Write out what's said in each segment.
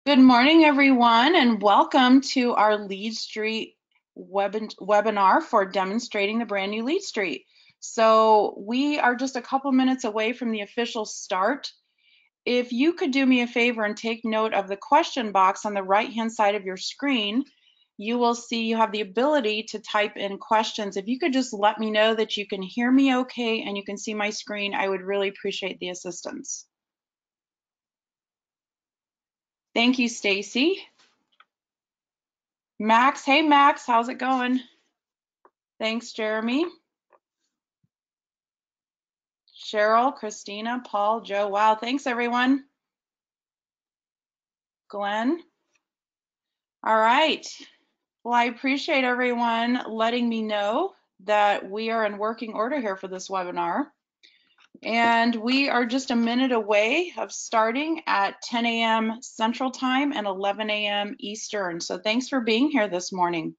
Good morning, everyone, and welcome to our Lead Street webinar for demonstrating the brand new Lead Street. So we are just a couple minutes away from the official start. If you could do me a favor and take note of the question box on the right-hand side of your screen, you will see you have the ability to type in questions. If you could just let me know that you can hear me okay and you can see my screen, I would really appreciate the assistance. Thank you, Stacy. Max, hey Max, how's it going? Thanks, Jeremy. Cheryl, Christina, Paul, Joe. Wow, thanks everyone. Glenn. All right. Well, I appreciate everyone letting me know that we are in working order here for this webinar. And we are just a minute away of starting at 10 a.m. Central Time and 11 a.m. Eastern. So thanks for being here this morning.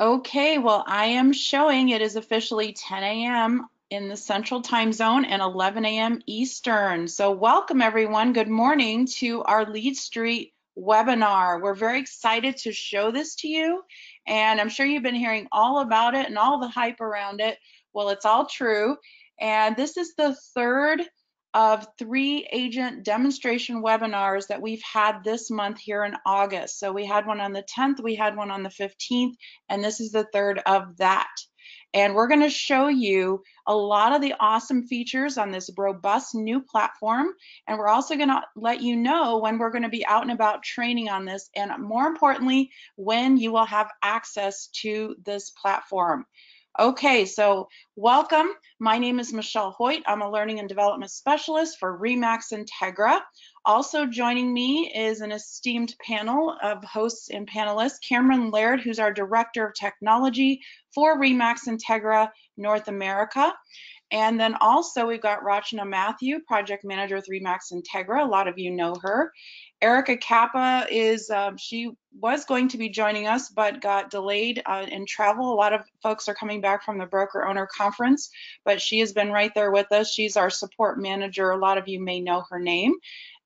Okay, well, I am showing it is officially 10 a.m. in the Central Time Zone and 11 a.m. Eastern. So welcome everyone. Good morning to our Lead Street webinar. We're very excited to show this to you, and I'm sure you've been hearing all about it and all the hype around it. Well, it's all true, and this is the third of 3 agent demonstration webinars that we've had this month here in August. So we had one on the 10th, we had one on the 15th, and this is the third of that. And we're going to show you a lot of the awesome features on this robust new platform. And we're also going to let you know when we're going to be out and about training on this, and more importantly, when you will have access to this platform. Okay, so welcome. My name is Michelle Hoyt. I'm a Learning and Development Specialist for RE/MAX Integra. Also joining me is an esteemed panel of hosts and panelists, Cameron Laird, who's our Director of Technology for RE/MAX Integra North America. And then also we've got Rachna Matthew, Project Manager with RE/MAX Integra. A lot of you know her. Erica Kappa is, she was going to be joining us, but got delayed in travel. A lot of folks are coming back from the Broker Owner Conference, but she has been right there with us. She's our support manager. A lot of you may know her name.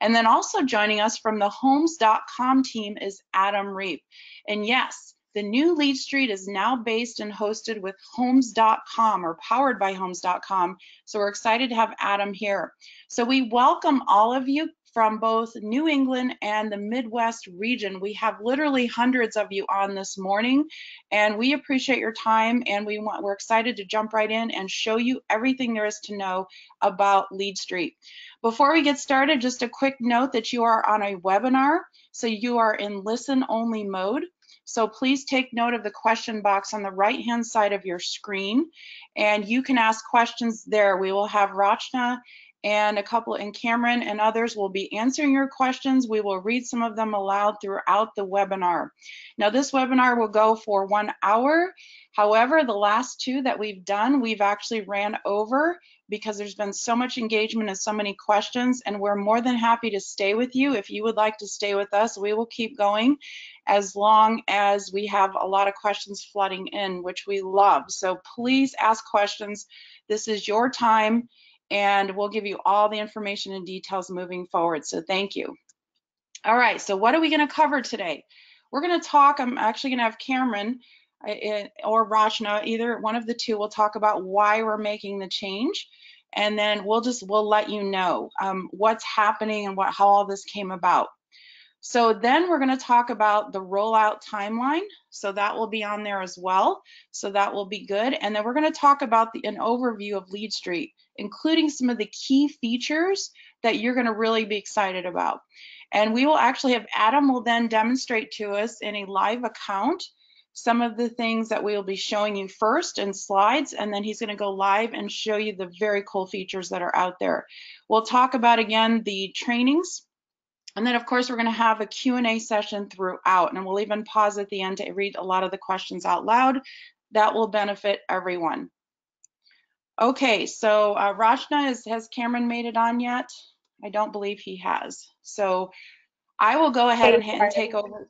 And then also joining us from the Homes.com team is Adam Reap. And yes, the new Lead Street is now based and hosted with Homes.com or powered by Homes.com. So we're excited to have Adam here. So we welcome all of you from both New England and the Midwest region. We have literally hundreds of you on this morning, and we appreciate your time, and we're excited to jump right in and show you everything there is to know about Lead Street. Before we get started, just a quick note that you are on a webinar, so you are in listen-only mode. So please take note of the question box on the right-hand side of your screen, and you can ask questions there. We will have Rachna and Cameron and others will be answering your questions. We will read some of them aloud throughout the webinar. Now, this webinar will go for 1 hour. However, the last 2 that we've done, we've actually ran over because there's been so much engagement and so many questions, and we're more than happy to stay with you. If you would like to stay with us, we will keep going as long as we have a lot of questions flooding in, which we love. So please ask questions. This is your time, and we'll give you all the information and details moving forward. So thank you. All right, so what are we going to cover today? We're going to talk, I'm actually going to have Cameron or Rachna, either one of the two, will talk about why we're making the change, and then we'll let you know what's happening and how all this came about. So then we're going to talk about the rollout timeline. So that will be on there as well. So that will be good. And then we're going to talk about an overview of Lead Street, including some of the key features that you're going to really be excited about. And we will actually have Adam will then demonstrate to us in a live account some of the things that we will be showing you first in slides, and then he's going to go live and show you the very cool features that are out there. We'll talk about, again, the trainings. And then, of course, we're going to have a Q&A session throughout, and we'll even pause at the end to read a lot of the questions out loud. That will benefit everyone. Okay, so Rachna, has Cameron made it on yet? I don't believe he has. So I will go ahead and take over.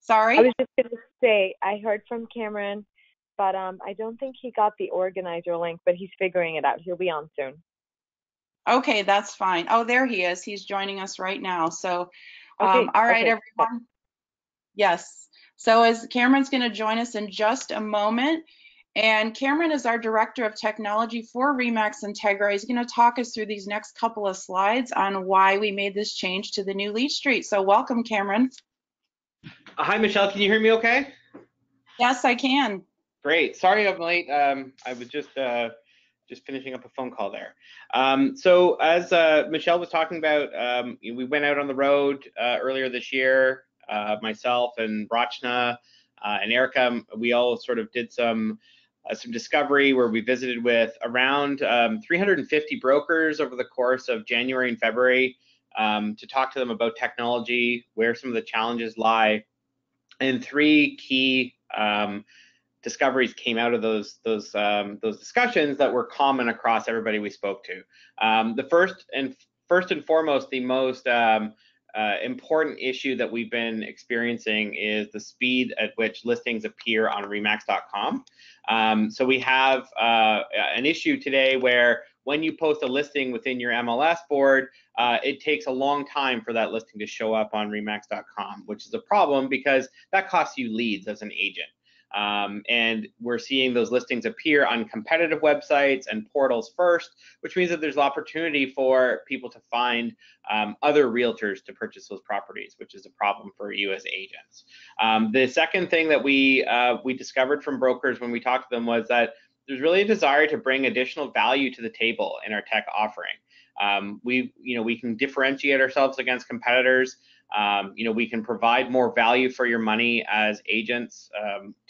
Sorry? I was just going to say, I heard from Cameron, but I don't think he got the organizer link, but he's figuring it out. He'll be on soon. Okay, that's fine. Oh, there he is. He's joining us right now. So, Okay, all right, okay. everyone. Yes. So as Cameron's going to join us in just a moment, and Cameron is our Director of Technology for RE/MAX Integra. He's going to talk us through these next couple of slides on why we made this change to the new Lead Street. So welcome, Cameron. Hi, Michelle. Can you hear me okay? Yes, I can. Great. Sorry I'm late. I was just finishing up a phone call there. So as Michelle was talking about, we went out on the road earlier this year. Myself and Rachna and Erica, we all sort of did some discovery where we visited with around 350 brokers over the course of January and February to talk to them about technology, where some of the challenges lie, and three key discoveries came out of those discussions that were common across everybody we spoke to. The first and foremost, the most important issue that we've been experiencing is the speed at which listings appear on remax.com. So we have an issue today where when you post a listing within your MLS board, it takes a long time for that listing to show up on remax.com, which is a problem because that costs you leads as an agent. And we're seeing those listings appear on competitive websites and portals first, which means that there's opportunity for people to find other realtors to purchase those properties, which is a problem for you as agents. The second thing that we discovered from brokers when we talked to them was that there's really a desire to bring additional value to the table in our tech offering. We can differentiate ourselves against competitors. We can provide more value for your money as agents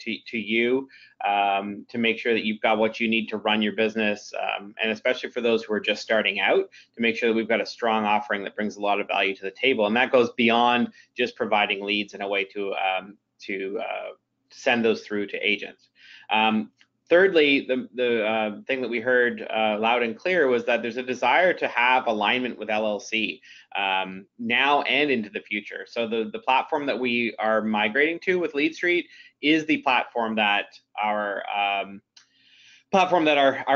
to you to make sure that you've got what you need to run your business, and especially for those who are just starting out, to make sure that we've got a strong offering that brings a lot of value to the table. And that goes beyond just providing leads in a way to send those through to agents. Thirdly, the thing that we heard loud and clear was that there's a desire to have alignment with LLC now and into the future. So the platform that we are migrating to with Lead Street is the platform that our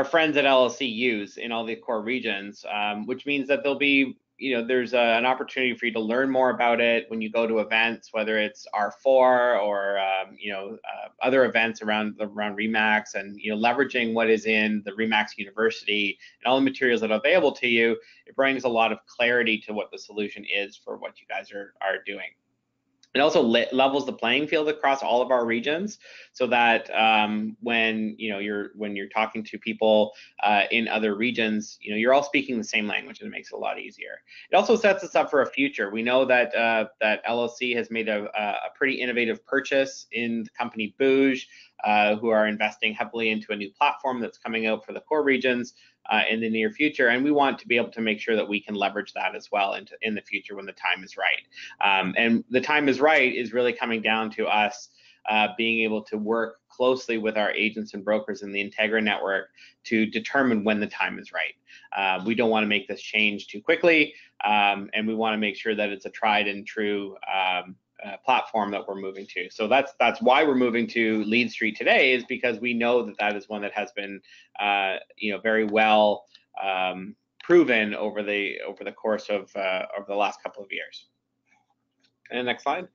friends at LLC use in all the core regions, which means that there'll be there's an opportunity for you to learn more about it when you go to events, whether it's R4 or other events around RE/MAX, and leveraging what is in the RE/MAX University and all the materials that are available to you. It brings a lot of clarity to what the solution is for what you guys are doing. It also levels the playing field across all of our regions, so that when you're talking to people in other regions, you're all speaking the same language, and it makes it a lot easier. It also sets us up for a future. We know that that LLC has made a pretty innovative purchase in the company Bouge, who are investing heavily into a new platform that's coming out for the core regions in the near future, and we want to be able to make sure that we can leverage that as well in the future when the time is right. And the time is right is really coming down to us being able to work closely with our agents and brokers in the Integra network to determine when the time is right. We don't want to make this change too quickly, and we want to make sure that it's a tried and true platform that we're moving to. So that's why we're moving to Lead Street today, is because we know that is one that has been very well proven over the course of the last couple of years. And next slide.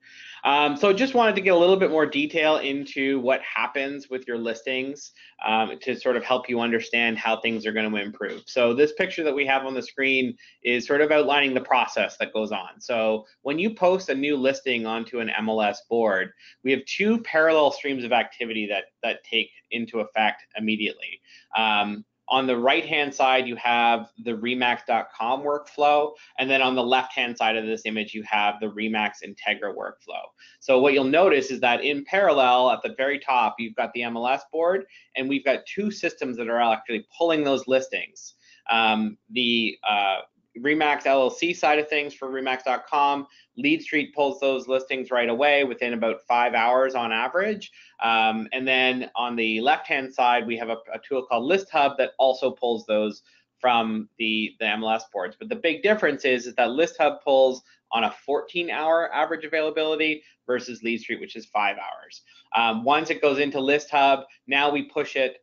So just wanted to get a little bit more detail into what happens with your listings to sort of help you understand how things are going to improve. So this picture that we have on the screen is sort of outlining the process that goes on. So when you post a new listing onto an MLS board, we have two parallel streams of activity that take into effect immediately. On the right-hand side, you have the Remax.com workflow, and then on the left-hand side of this image, you have the Remax Integra workflow. So what you'll notice is that in parallel, at the very top, you've got the MLS board, and we've got two systems that are actually pulling those listings. The Remax LLC side of things for Remax.com, Lead Street pulls those listings right away within about 5 hours on average. And then on the left-hand side, we have a tool called List Hub that also pulls those from the MLS boards. But the big difference is that List Hub pulls on a 14-hour average availability versus Lead Street, which is 5 hours. Once it goes into List Hub, now we push it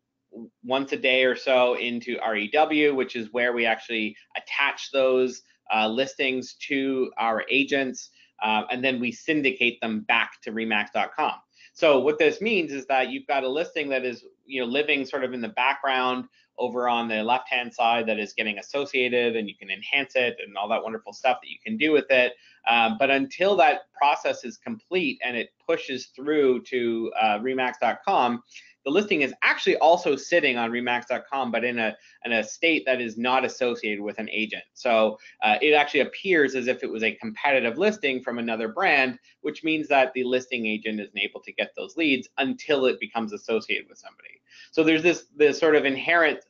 once a day or so into REW, which is where we actually attach those listings to our agents, and then we syndicate them back to Remax.com. So what this means is that you've got a listing that is, living sort of in the background over on the left-hand side that is getting associated, and you can enhance it and all that wonderful stuff that you can do with it. But until that process is complete and it pushes through to Remax.com, the listing is actually also sitting on Remax.com, but in a state that is not associated with an agent. So it actually appears as if it was a competitive listing from another brand, which means that the listing agent isn't able to get those leads until it becomes associated with somebody. So there's this sort of inherent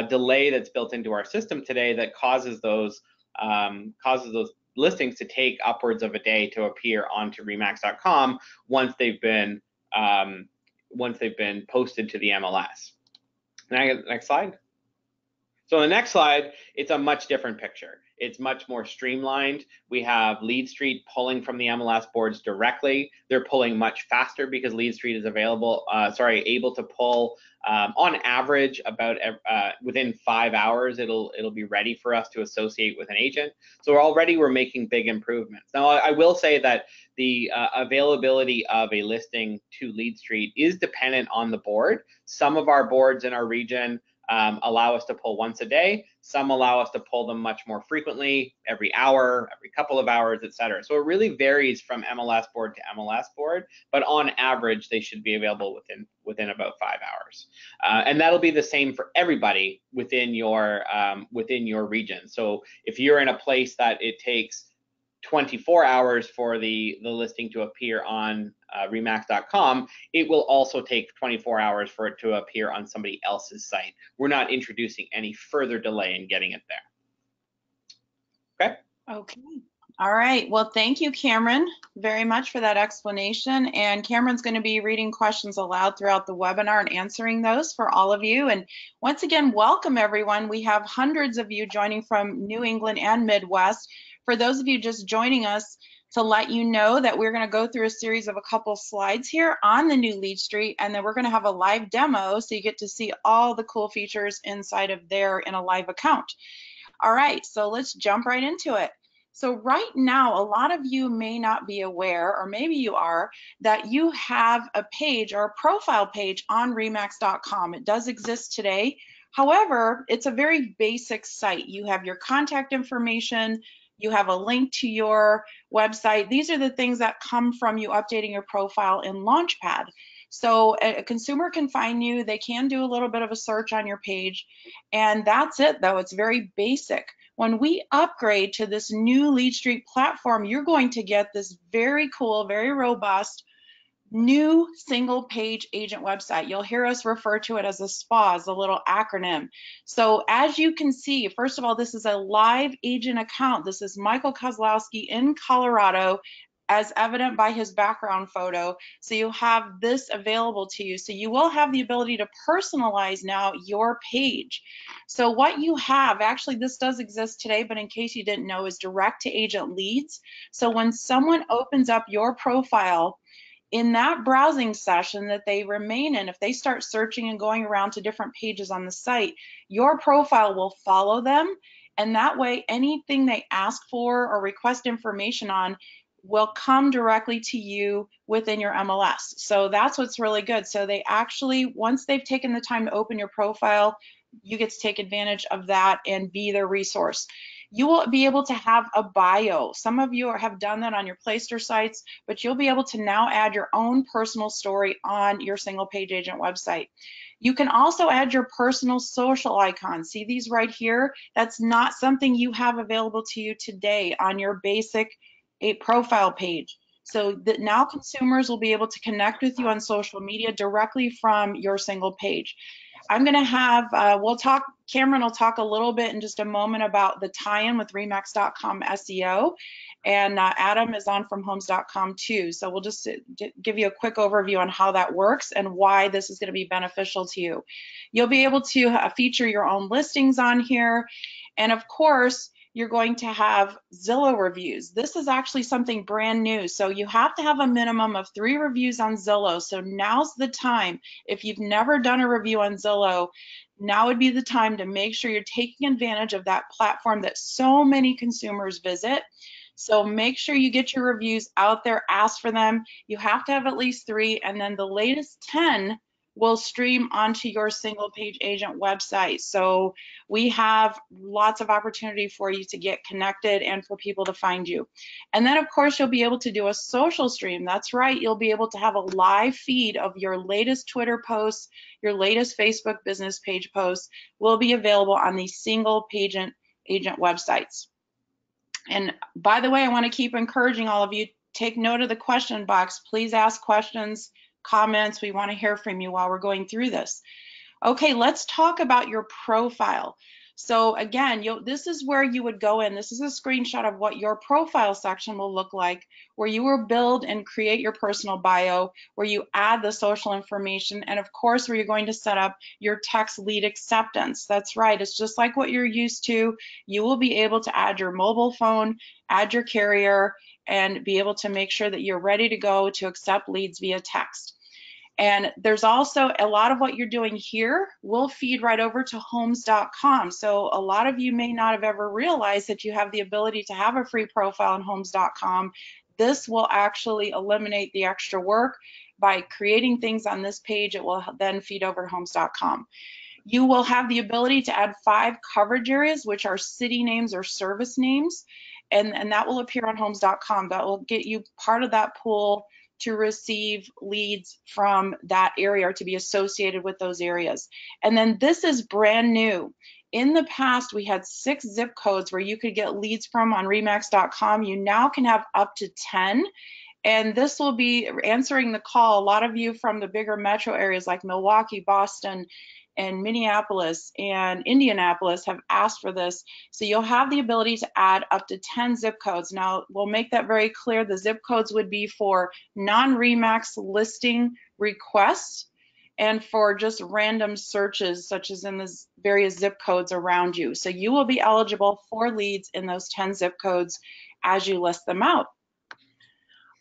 delay that's built into our system today that causes those listings to take upwards of a day to appear onto Remax.com once they've been posted to the MLS. Next slide. So on the next slide, it's a much different picture. It's much more streamlined. We have Lead Street pulling from the MLS boards directly. They're pulling much faster because Lead Street is able to pull on average about within 5 hours. It'll be ready for us to associate with an agent. So already we're making big improvements. Now I will say that the availability of a listing to Lead Street is dependent on the board. Some of our boards in our region allow us to pull once a day. Some allow us to pull them much more frequently, every hour, every couple of hours, etc. So it really varies from MLS board to MLS board, but on average, they should be available within about 5 hours. And that'll be the same for everybody within your region. So if you're in a place that it takes 24 hours for the listing to appear on Remax.com, it will also take 24 hours for it to appear on somebody else's site. We're not introducing any further delay in getting it there. Okay. All right. Well, thank you, Cameron, very much for that explanation. And Cameron's going to be reading questions aloud throughout the webinar and answering those for all of you. And once again, welcome everyone. We have hundreds of you joining from New England and Midwest. For those of you just joining us, to let you know that we're going to go through a series of a couple slides here on the new Lead Street, and then we're going to have a live demo so you get to see all the cool features inside of there in a live account. All right, so let's jump right into it. So right now, a lot of you may not be aware, or maybe you are, that you have a page or a profile page on Remax.com. It does exist today. However, it's a very basic site. You have your contact information, you have a link to your website. These are the things that come from you updating your profile in Launchpad. So a consumer can find you, they can do a little bit of a search on your page, and that's it though. It's very basic. When we upgrade to this new Lead Street platform, you're going to get this very cool, very robust, new single page agent website. You'll hear us refer to it as a SPA, as a little acronym. So as you can see, first of all, this is a live agent account. This is Michael Kozlowski in Colorado, as evident by his background photo. So you have this available to you. So you will have the ability to personalize now your page. So what you have, actually this does exist today, but in case you didn't know, is direct to agent leads. So when someone opens up your profile, in that browsing session that they remain in, if they start searching and going around to different pages on the site, your profile will follow them. And that way, anything they ask for or request information on will come directly to you within your MLS. So that's what's really good. So they actually, once they've taken the time to open your profile, you get to take advantage of that and be their resource. You will be able to have a bio. Some of you have done that on your Playster sites, but you'll be able to now add your own personal story on your single page agent website. You can also add your personal social icons. See these right here? That's not something you have available to you today on your basic profile page. So that now consumers will be able to connect with you on social media directly from your single page. I'm going to have, Cameron will talk a little bit in just a moment about the tie-in with Remax.com SEO, and Adam is on from Homes.com too. So we'll just give you a quick overview on how that works and why this is going to be beneficial to you. You'll be able to feature your own listings on here, and of course, you're going to have Zillow reviews. This is actually something brand new. So you have to have a minimum of 3 reviews on Zillow. So now's the time. If you've never done a review on Zillow, now would be the time to make sure you're taking advantage of that platform that so many consumers visit. So make sure you get your reviews out there, ask for them. You have to have at least 3, and then the latest 10 will stream onto your single page agent website. So we have lots of opportunity for you to get connected and for people to find you. And then of course you'll be able to do a social stream. That's right, you'll be able to have a live feed of your latest Twitter posts, your latest Facebook business page posts will be available on these single page agent websites. And by the way, I want to keep encouraging all of you, take note of the question box. Please ask questions, comments. We want to hear from you while we're going through this. Okay, let's talk about your profile. So again, this is where you would go in. This is a screenshot of what your profile section will look like, where you will build and create your personal bio, where you add the social information, and of course, where you're going to set up your text lead acceptance. That's right, it's just like what you're used to. You will be able to add your mobile phone, add your carrier, and be able to make sure that you're ready to go to accept leads via text. And there's also a lot of what you're doing here will feed right over to Homes.com. So a lot of you may not have ever realized that you have the ability to have a free profile on Homes.com. This will actually eliminate the extra work. By creating things on this page, it will then feed over to Homes.com. You will have the ability to add 5 coverage areas, which are city names or service names, and that will appear on Homes.com. That will get you part of that pool to receive leads from that area or to be associated with those areas. And then this is brand new. In the past, we had 6 zip codes where you could get leads from on Remax.com. You now can have up to 10. And this will be answering the call. A lot of you from the bigger metro areas like Milwaukee, Boston, and Minneapolis and Indianapolis have asked for this. So you'll have the ability to add up to 10 zip codes. Now, we'll make that very clear. The zip codes would be for non-Remax listing requests and for just random searches, such as in the various zip codes around you. So you will be eligible for leads in those 10 zip codes as you list them out.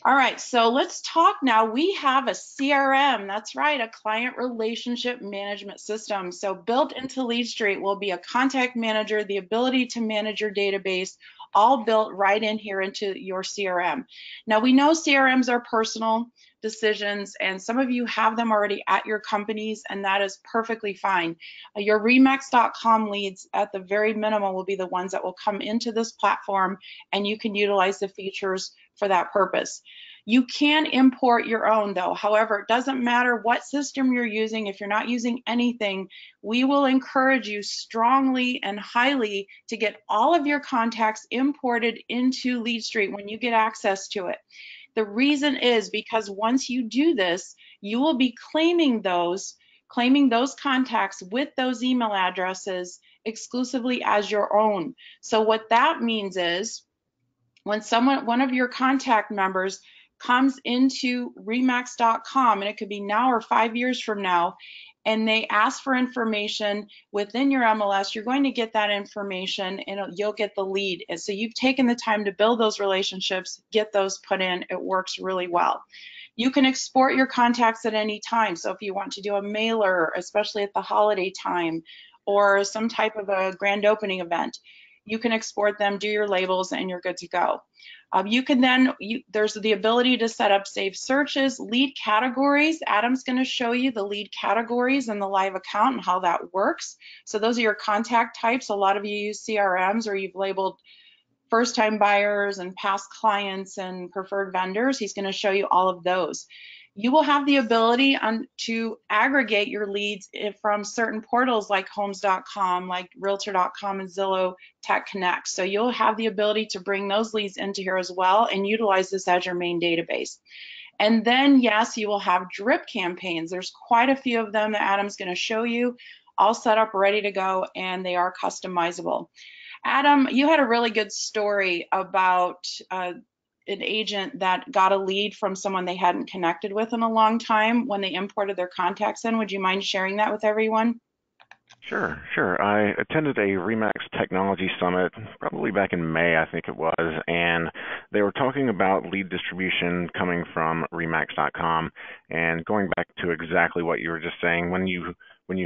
All right, so let's talk now. We have a CRM, that's right, a client relationship management system. So built into LeadStreet will be a contact manager, the ability to manage your database, all built right in here into your CRM. Now we know CRMs are personal decisions, and some of you have them already at your companies, and that is perfectly fine. Your Remax.com leads at the very minimum will be the ones that will come into this platform, and you can utilize the features for that purpose. You can import your own though. However, it doesn't matter what system you're using. If you're not using anything, we will encourage you strongly and highly to get all of your contacts imported into LeadStreet when you get access to it. The reason is because once you do this, you will be claiming those contacts with those email addresses exclusively as your own. So what that means is when one of your contact members comes into Remax.com, and it could be now or 5 years from now, and they ask for information within your MLS, you're going to get that information and you'll get the lead. And so you've taken the time to build those relationships, get those put in. It works really well. You can export your contacts at any time. So if you want to do a mailer, especially at the holiday time, or some type of a grand opening event, You can export them, do your labels, and you're good to go. You can then, there's the ability to set up saved searches, lead categories. Adam's going to show you the lead categories in the live account and how that works. So those are your contact types. A lot of you use CRMs, or you've labeled first-time buyers and past clients and preferred vendors. He's going to show you all of those. You will have the ability to aggregate your leads from certain portals like homes.com, like realtor.com, and Zillow Tech Connect. So you'll have the ability to bring those leads into here as well and utilize this as your main database. And then, yes, you will have drip campaigns. There's quite a few of them that Adam's going to show you, all set up, ready to go, and they are customizable. Adam, you had a really good story about an agent that got a lead from someone they hadn't connected with in a long time when they imported their contacts in. Would you mind sharing that with everyone? Sure, sure. I attended a RE/MAX Technology Summit probably back in May, I think it was, and they were talking about lead distribution coming from RE/MAX.com, and going back to exactly what you were just saying, when you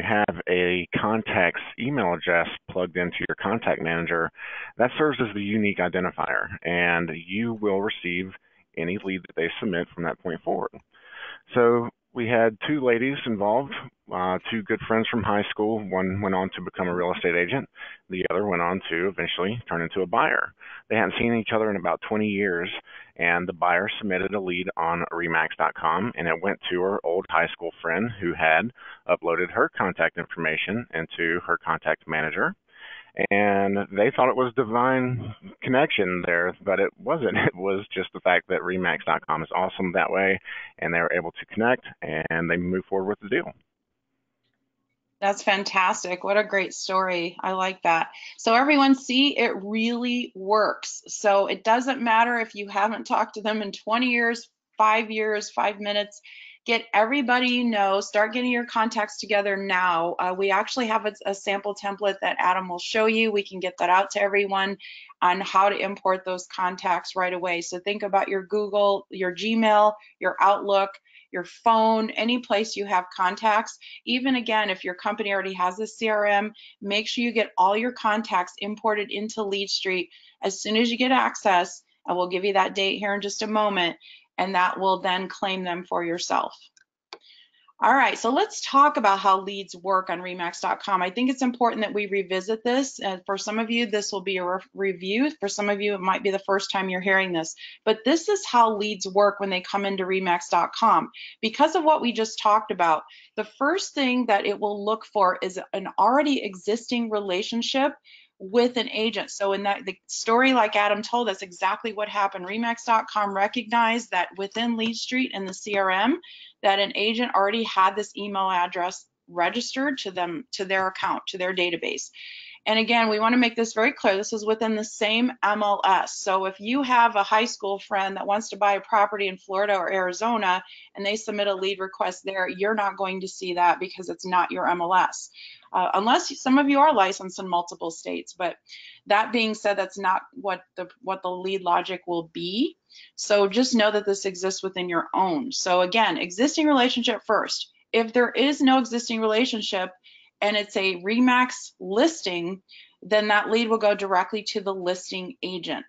have a contact's email address plugged into your contact manager, that serves as the unique identifier, and you will receive any lead that they submit from that point forward. So we had two ladies involved, two good friends from high school. One went on to become a real estate agent. The other went on to eventually turn into a buyer. They hadn't seen each other in about 20 years, and the buyer submitted a lead on RE/MAX.com, and it went to her old high school friend who had uploaded her contact information into her contact manager. And they thought it was divine connection there, but it wasn't. It was just the fact that RE/MAX.com is awesome that way, and they were able to connect, and they moved forward with the deal. That's fantastic. What a great story. I like that. So everyone see, it really works. So it doesn't matter if you haven't talked to them in 20 years, 5 years, 5 minutes. Get everybody you know, start getting your contacts together now. We actually have a sample template that Adam will show you. We can get that out to everyone on how to import those contacts right away. So think about your Google, your Gmail, your Outlook, your phone, any place you have contacts. Even again, if your company already has a CRM, make sure you get all your contacts imported into LeadStreet as soon as you get access. I will give you that date here in just a moment, and that will then claim them for yourself. All right, so let's talk about how leads work on RE/MAX.com. I think it's important that we revisit this. For some of you, this will be a review. For some of you, it might be the first time you're hearing this. But this is how leads work when they come into RE/MAX.com. Because of what we just talked about, the first thing that it will look for is an already existing relationship with an agent. So in that the story like Adam told, that's exactly what happened. RE/MAX.com recognized that within LeadStreet and the CRM, that an agent already had this email address registered to them, to their account, to their database. And again, we want to make this very clear. This is within the same MLS. So if you have a high school friend that wants to buy a property in Florida or Arizona and they submit a lead request there, you're not going to see that because it's not your MLS. Unless some of you are licensed in multiple states. But that being said, that's not what the lead logic will be. So just know that this exists within your own. So again, existing relationship first. If there is no existing relationship and it's a RE/MAX listing, then that lead will go directly to the listing agent.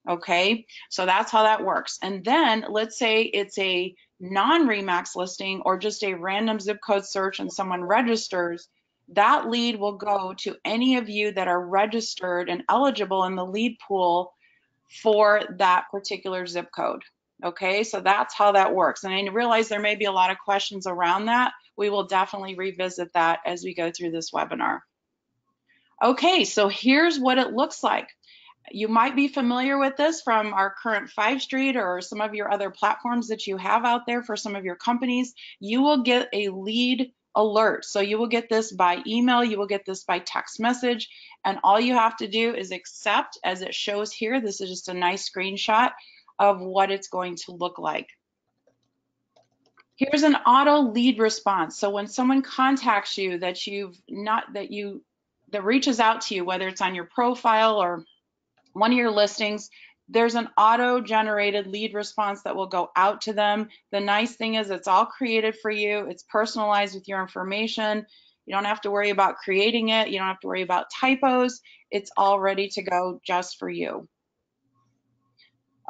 Okay, so that's how that works. And then let's say it's a non-RE/MAX listing or just a random zip code search and someone registers, that lead will go to any of you that are registered and eligible in the lead pool for that particular zip code. Okay, so that's how that works. And I realize there may be a lot of questions around that. We will definitely revisit that as we go through this webinar. Okay, so here's what it looks like. You might be familiar with this from our current 5 Street or some of your other platforms that you have out there for some of your companies. You will get a lead alert. So you will get this by email, you will get this by text message, and all you have to do is accept as it shows here. This is just a nice screenshot of what it's going to look like. Here's an auto lead response. So when someone contacts you that reaches out to you, whether it's on your profile or one of your listings, there's an auto-generated lead response that will go out to them. The nice thing is it's all created for you. It's personalized with your information. You don't have to worry about creating it. You don't have to worry about typos. It's all ready to go just for you.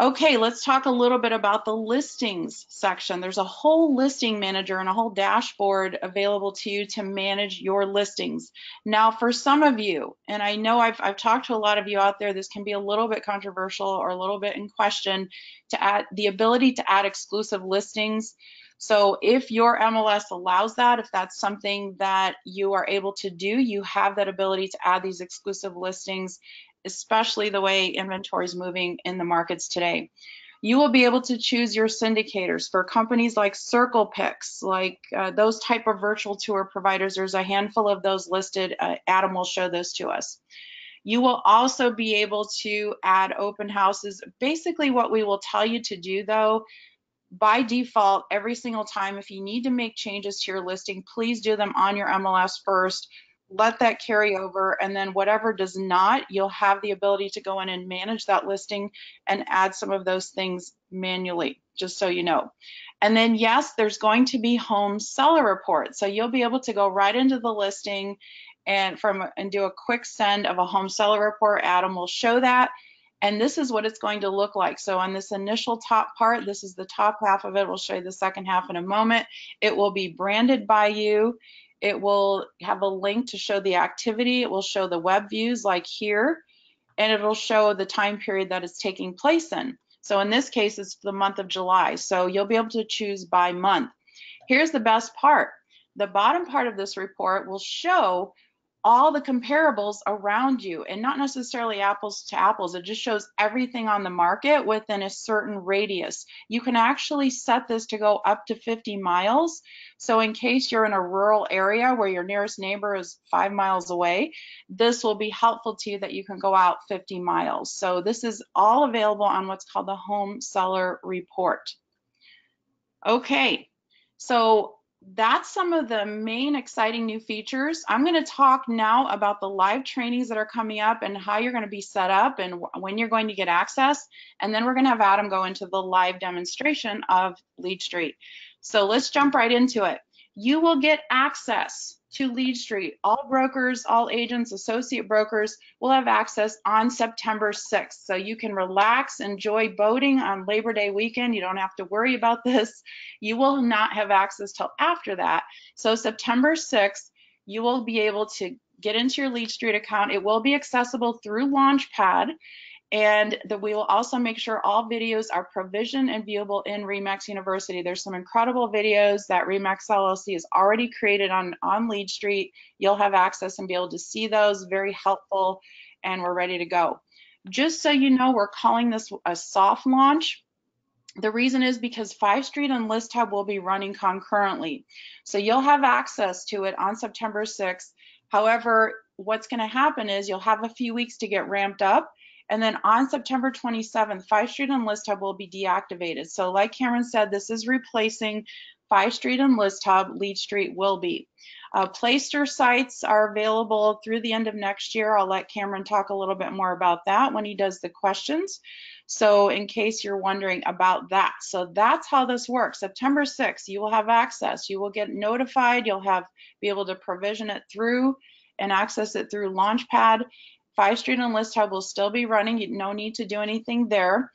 Okay, let's talk a little bit about the listings section. There's a whole listing manager and a whole dashboard available to you to manage your listings. Now, for some of you, and I know I've talked to a lot of you out there, this can be a little bit controversial or a little bit in question, to add the ability to add exclusive listings. So if your MLS allows that, if that's something that you are able to do, you have that ability to add these exclusive listings, especially the way inventory is moving in the markets today. You will be able to choose your syndicators for companies like CirclePix, like those type of virtual tour providers. There's a handful of those listed. Adam will show those to us. You will also be able to add open houses. Basically what we will tell you to do though, by default, every single time, if you need to make changes to your listing, please do them on your MLS first. Let that carry over, and then whatever does not, you'll have the ability to go in and manage that listing and add some of those things manually, just so you know. And then yes, there's going to be home seller reports. So you'll be able to go right into the listing and do a quick send of a home seller report. Adam will show that. And this is what it's going to look like. So on this initial top part, this is the top half of it. We'll show you the second half in a moment. It will be branded by you. It will have a link to show the activity. It will show the web views like here, and it'll show the time period that it's taking place in. So in this case, it's the month of July. So you'll be able to choose by month. Here's the best part. The bottom part of this report will show all the comparables around you, and not necessarily apples to apples. It just shows everything on the market within a certain radius. You can actually set this to go up to 50 miles. So in case you're in a rural area where your nearest neighbor is 5 miles away, this will be helpful to you that you can go out 50 miles. So this is all available on what's called the Home Seller Report. Okay, so that's some of the main exciting new features. I'm going to talk now about the live trainings that are coming up and how you're going to be set up and when you're going to get access. And then we're going to have Adam go into the live demonstration of Lead Street. So let's jump right into it. You will get access to Lead Street. All brokers, all agents, associate brokers will have access on September 6th. So you can relax, enjoy boating on Labor Day weekend. You don't have to worry about this. You will not have access till after that. So September 6th, you will be able to get into your Lead Street account. It will be accessible through Launchpad. And we will also make sure all videos are provisioned and viewable in RE/MAX University. There's some incredible videos that RE/MAX LLC has already created on Lead Street. You'll have access and be able to see those, very helpful, and we're ready to go. Just so you know, we're calling this a soft launch. The reason is because 5 Street and ListHub will be running concurrently. So you'll have access to it on September 6th. However, what's going to happen is you'll have a few weeks to get ramped up. And then on September 27th, 5 Street and ListHub will be deactivated. So like Cameron said, this is replacing 5 Street and ListHub. Lead Street will be. Playster sites are available through the end of next year. I'll let Cameron talk a little bit more about that when he does the questions. So in case you're wondering about that. So that's how this works. September 6th, you will have access. You will get notified. You'll be able to provision it through and access it through Launchpad. 5 Street and ListHub will still be running. No need to do anything there.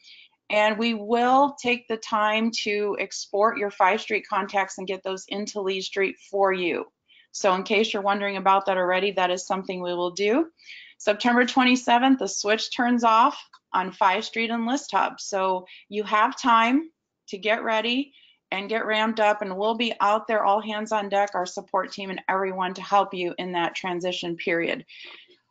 And we will take the time to export your 5 Street contacts and get those into Lead Street for you. So in case you're wondering about that already, that is something we will do. September 27th, the switch turns off on 5 Street and ListHub. So you have time to get ready and get ramped up, and we'll be out there, all hands on deck, our support team and everyone to help you in that transition period.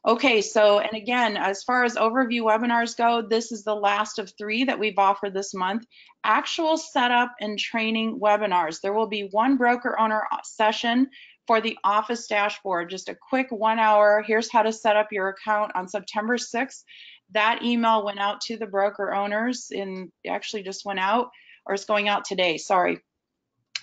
Okay, so, and again, as far as overview webinars go, this is the last of 3 that we've offered this month. Actual setup and training webinars. There will be 1 broker owner session for the office dashboard, just a quick 1 hour, here's how to set up your account on September 6th. That email went out to the broker owners, and actually just went out, or it's going out today, sorry.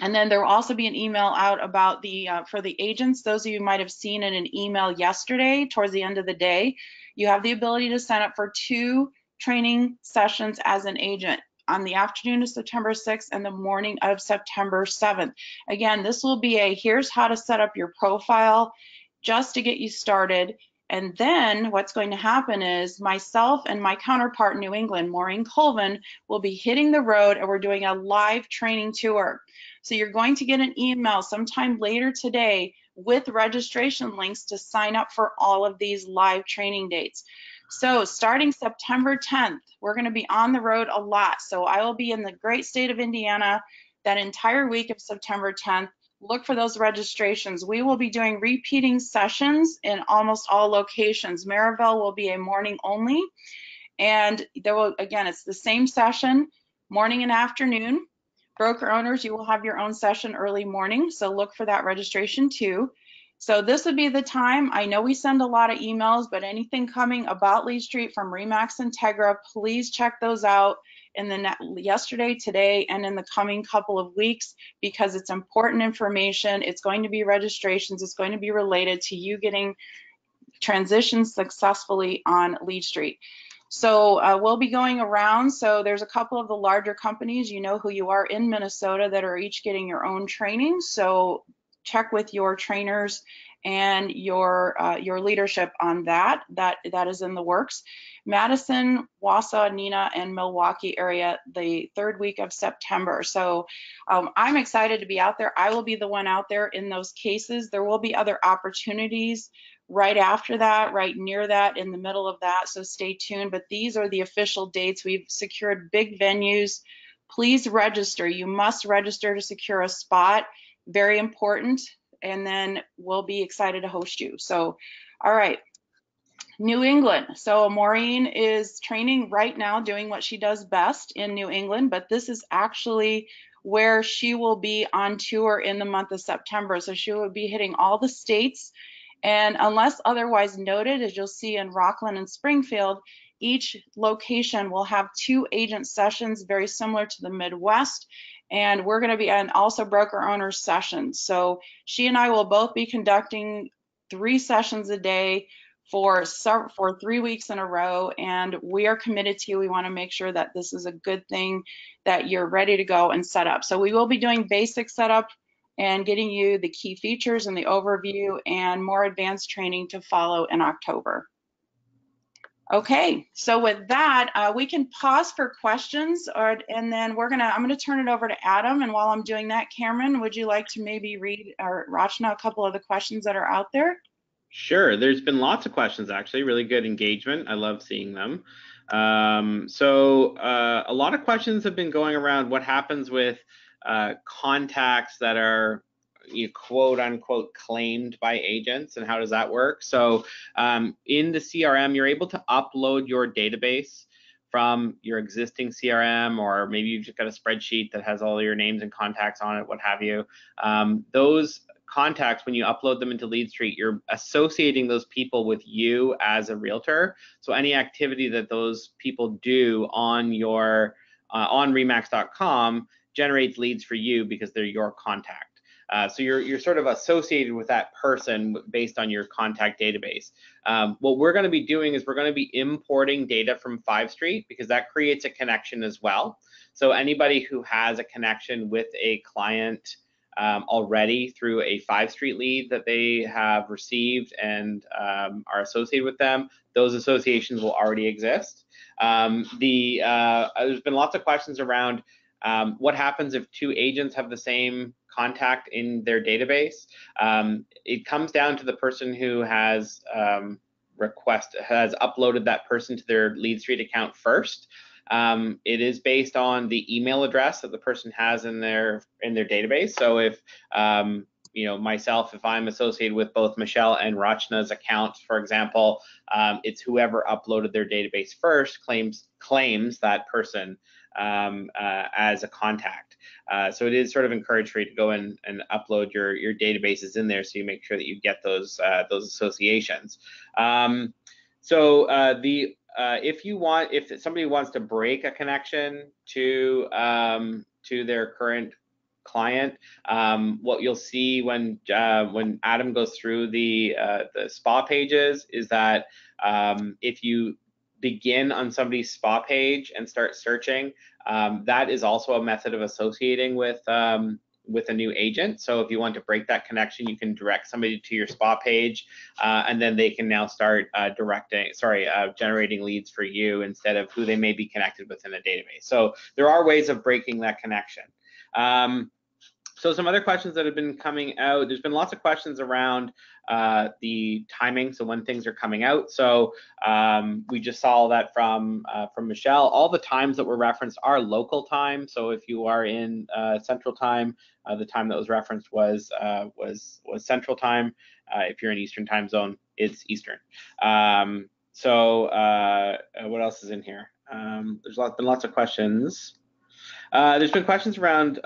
And then there will also be an email out about the for the agents. Those of you might have seen in an email yesterday towards the end of the day, you have the ability to sign up for 2 training sessions as an agent. on the afternoon of September 6th and the morning of September 7th. Again, this will be a here's how to set up your profile just to get you started. And then what's going to happen is myself and my counterpart in New England, Maureen Colvin, will be hitting the road, and we're doing a live training tour. So you're going to get an email sometime later today with registration links to sign up for all of these live training dates. So starting September 10th, we're going to be on the road a lot. So I will be in the great state of Indiana that entire week of September 10th. Look for those registrations. We will be doing repeating sessions in almost all locations. Maryville will be a morning only, and there will, again, it's the same session, morning and afternoon. Broker owners, you will have your own session early morning, so look for that registration too. So this would be the time. I know we send a lot of emails, but anything coming about Lead Street from RE/MAX Integra, please check those out in the yesterday, today, and in the coming couple of weeks, because it's important information. It's going to be registrations. It's going to be related to you getting transitioned successfully on Lead Street. So we'll be going around. So there's a couple of the larger companies, you know who you are in Minnesota, that are each getting your own training. So check with your trainers and your leadership on that. That is in the works. Madison, Wausau, Neenah, and Milwaukee area the third week of September. So I'm excited to be out there. I will be the one out there in those cases. There will be other opportunities right after that, right near that, in the middle of that, so stay tuned. But these are the official dates. We've secured big venues. Please register. You must register to secure a spot. Very important. And then we'll be excited to host you. So, all right. New England. So Maureen is training right now, doing what she does best in New England, but this is actually where she will be on tour in the month of September. So she will be hitting all the states. And unless otherwise noted, as you'll see in Rockland and Springfield, each location will have 2 agent sessions, very similar to the Midwest. And we're going to be, and also broker owner sessions. So she and I will both be conducting 3 sessions a day for 3 weeks in a row. And we are committed to you. We want to make sure that this is a good thing, that you're ready to go and set up. So we will be doing basic setup and getting you the key features and the overview, and more advanced training to follow in October. Okay, so with that, we can pause for questions, and then I'm gonna turn it over to Adam. And while I'm doing that, Cameron, would you like to maybe read, or Rachna, a couple of the questions that are out there? Sure, there's been lots of questions, actually, really good engagement. I love seeing them. So a lot of questions have been going around what happens with contacts that are quote unquote claimed by agents, and how does that work? So in the CRM, you're able to upload your database from your existing CRM, or maybe you've just got a spreadsheet that has all your names and contacts on it, what have you. Those contacts, when you upload them into Lead Street, you're associating those people with you as a realtor. So any activity that those people do on your on RE/MAX.com generates leads for you because they're your contact. So you're sort of associated with that person based on your contact database. What we're going to be doing is we're going to be importing data from 5 Street, because that creates a connection as well. So anybody who has a connection with a client already through a 5 Street lead that they have received and are associated with them, those associations will already exist. There's been lots of questions around what happens if 2 agents have the same contact in their database. It comes down to the person who has uploaded that person to their Lead Street account first. It is based on the email address that the person has in their database. So if myself, if I'm associated with both Michelle and Rachna's accounts, for example, it's whoever uploaded their database first claims that person as a contact. So it is sort of encouraged for you to go in and upload your databases in there, so you make sure that you get those associations. If somebody wants to break a connection to their current client, what you'll see when Adam goes through the SPA pages is that if you begin on somebody's spa page and start searching, that is also a method of associating with a new agent. So if you want to break that connection, you can direct somebody to your spa page, and then they can now start generating leads for you instead of who they may be connected with in a database. So there are ways of breaking that connection. So some other questions that have been coming out, there's been lots of questions around the timing, so when things are coming out. So we just saw that from Michelle. All the times that were referenced are local time. So if you are in Central Time, the time that was referenced was Central Time. If you're in Eastern Time Zone, it's Eastern. What else is in here? There's been lots of questions. There's been questions around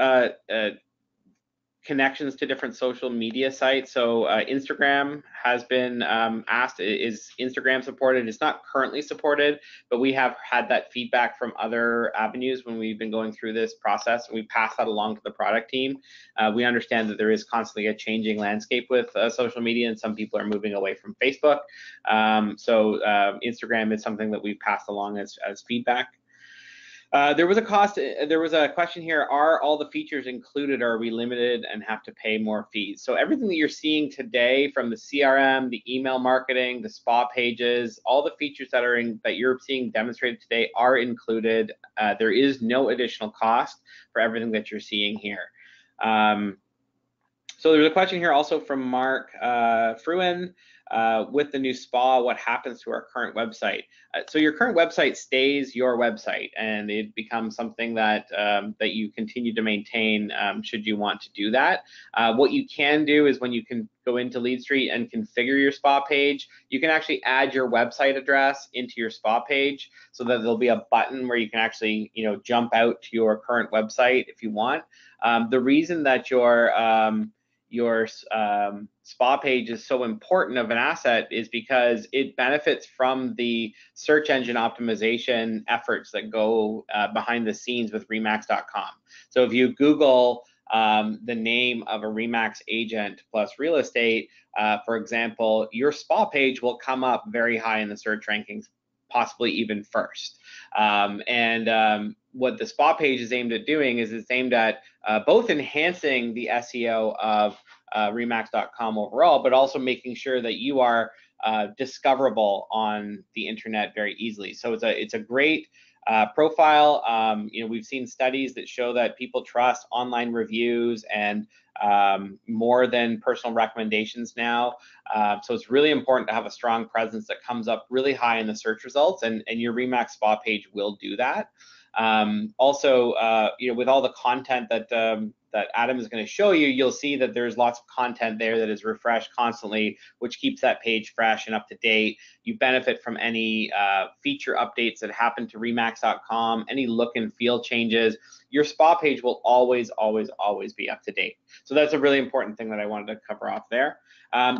connections to different social media sites. So Instagram has been asked, is Instagram supported? It's not currently supported, but we have had that feedback from other avenues when we've been going through this process, and we pass that along to the product team. We understand that there is constantly a changing landscape with social media, and some people are moving away from Facebook. Instagram is something that we've passed along as feedback. There was a question here, are all the features included, or are we limited and have to pay more fees? So everything that you're seeing today, from the CRM, the email marketing, the spa pages, all the features that you're seeing demonstrated today are included. There is no additional cost for everything that you're seeing here. So there's a question here also from Mark Fruin. With the new spa, what happens to our current website? So your current website stays your website, and it becomes something that that you continue to maintain should you want to do that. What you can do is, when you can go into Lead Street and configure your spa page, you can actually add your website address into your spa page, so that there'll be a button where you can actually jump out to your current website if you want. The reason that your spa page is so important of an asset is because it benefits from the search engine optimization efforts that go behind the scenes with Remax.com. So if you Google the name of a Remax agent plus real estate, for example, your spa page will come up very high in the search rankings, possibly even first. What the spa page is aimed at doing is it's aimed at both enhancing the SEO of Remax.com overall, but also making sure that you are discoverable on the internet very easily. So it's a great profile. We've seen studies that show that people trust online reviews and more than personal recommendations now. So it's really important to have a strong presence that comes up really high in the search results, and your Remax spa page will do that. Also, with all the content that Adam is going to show you, you'll see that there's lots of content there that is refreshed constantly, which keeps that page fresh and up to date. You benefit from any feature updates that happen to Remax.com, any look and feel changes. Your spa page will always, always, always be up to date. So that's a really important thing that I wanted to cover off there.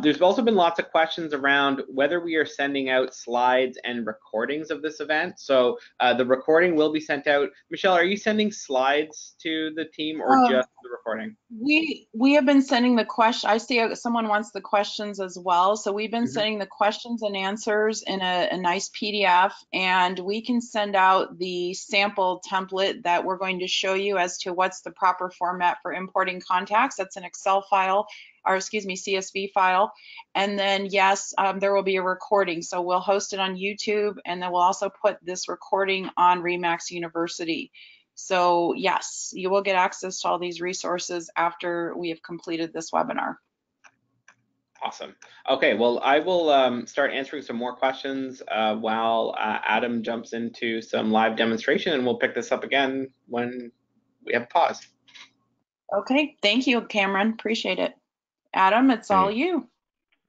There's also been lots of questions around whether we are sending out slides and recordings of this event. So the recording will be sent out. Michelle, are you sending slides to the team, or just the recording? We have been sending the question. I see someone wants the questions as well. So we've been sending the questions and answers in a nice PDF, and we can send out the sample template that we're going to show you as to what's the proper format for importing contacts. That's an Excel file, or excuse me, CSV file. And then yes, there will be a recording. So we'll host it on YouTube, and then we'll also put this recording on Remax University. So yes, you will get access to all these resources after we have completed this webinar. Awesome. Okay, well, I will start answering some more questions while Adam jumps into some live demonstration, and we'll pick this up again when we have a pause. Okay, thank you, Cameron. Appreciate it. Adam, it's all you.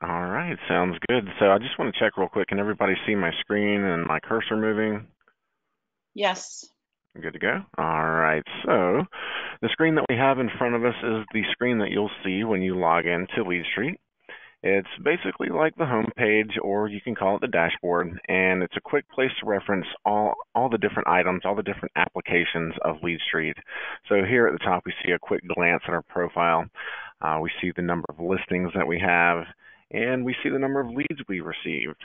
All right, sounds good. So I just want to check real quick. Can everybody see my screen and my cursor moving? Yes. Good to go. All right, so the screen that we have in front of us is the screen that you'll see when you log into Lead Street. It's basically like the home page, or you can call it the dashboard, and it's a quick place to reference all the different items, all the different applications of Lead Street. So here at the top, we see a quick glance at our profile. We see the number of listings that we have, and we see the number of leads we received.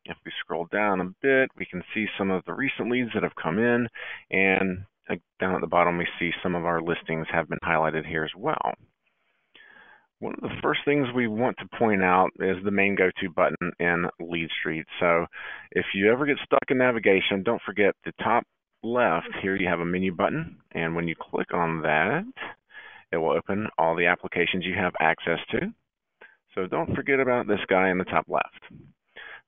If we scroll down a bit, we can see some of the recent leads that have come in, and down at the bottom we see some of our listings have been highlighted here as well. One of the first things we want to point out is the main go-to button in Lead Street. So if you ever get stuck in navigation, don't forget the top left here you have a menu button, and when you click on that, it will open all the applications you have access to. So don't forget about this guy in the top left.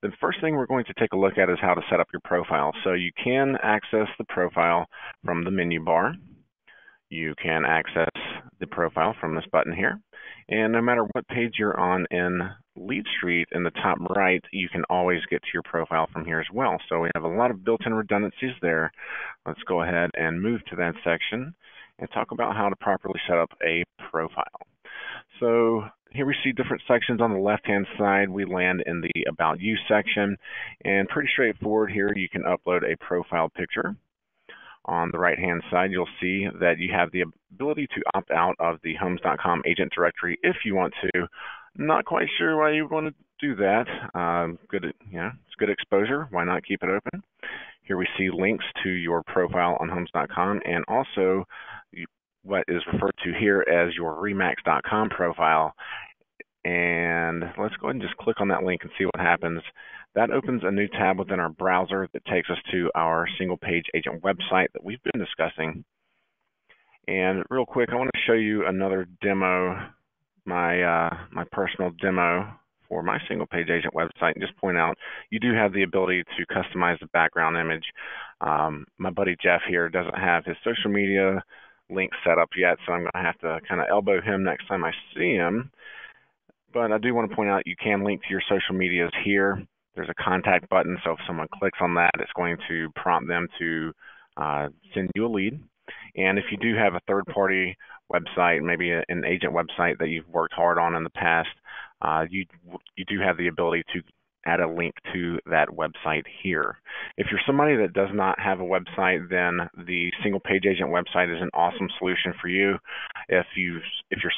The first thing we're going to take a look at is how to set up your profile. So you can access the profile from the menu bar. You can access the profile from this button here. And no matter what page you're on in Lead Street, in the top right, you can always get to your profile from here as well. So we have a lot of built-in redundancies there. Let's go ahead and move to that section and talk about how to properly set up a profile. So here we see different sections. On the left-hand side, we land in the About You section, and pretty straightforward here. You can upload a profile picture. On the right-hand side, you'll see that you have the ability to opt out of the Homes.com agent directory if you want to. Not quite sure why you want to do that. It's good exposure. Why not keep it open? Here we see links to your profile on Homes.com, and also what is referred to here as your Remax.com profile. And let's go ahead and just click on that link and see what happens. That opens a new tab within our browser that takes us to our single page agent website that we've been discussing. And real quick, I want to show you another demo, my personal demo for my single page agent website, and just point out you do have the ability to customize the background image. My buddy Jeff here doesn't have his social media link set up yet, so I'm going to have to kind of elbow him next time I see him. But I do want to point out you can link to your social medias here. There's a contact button, so if someone clicks on that, it's going to prompt them to send you a lead. And if you do have a third-party website, maybe an agent website that you've worked hard on in the past, you do have the ability to add a link to that website here. If you're somebody that does not have a website, then the single page agent website is an awesome solution for you. If you're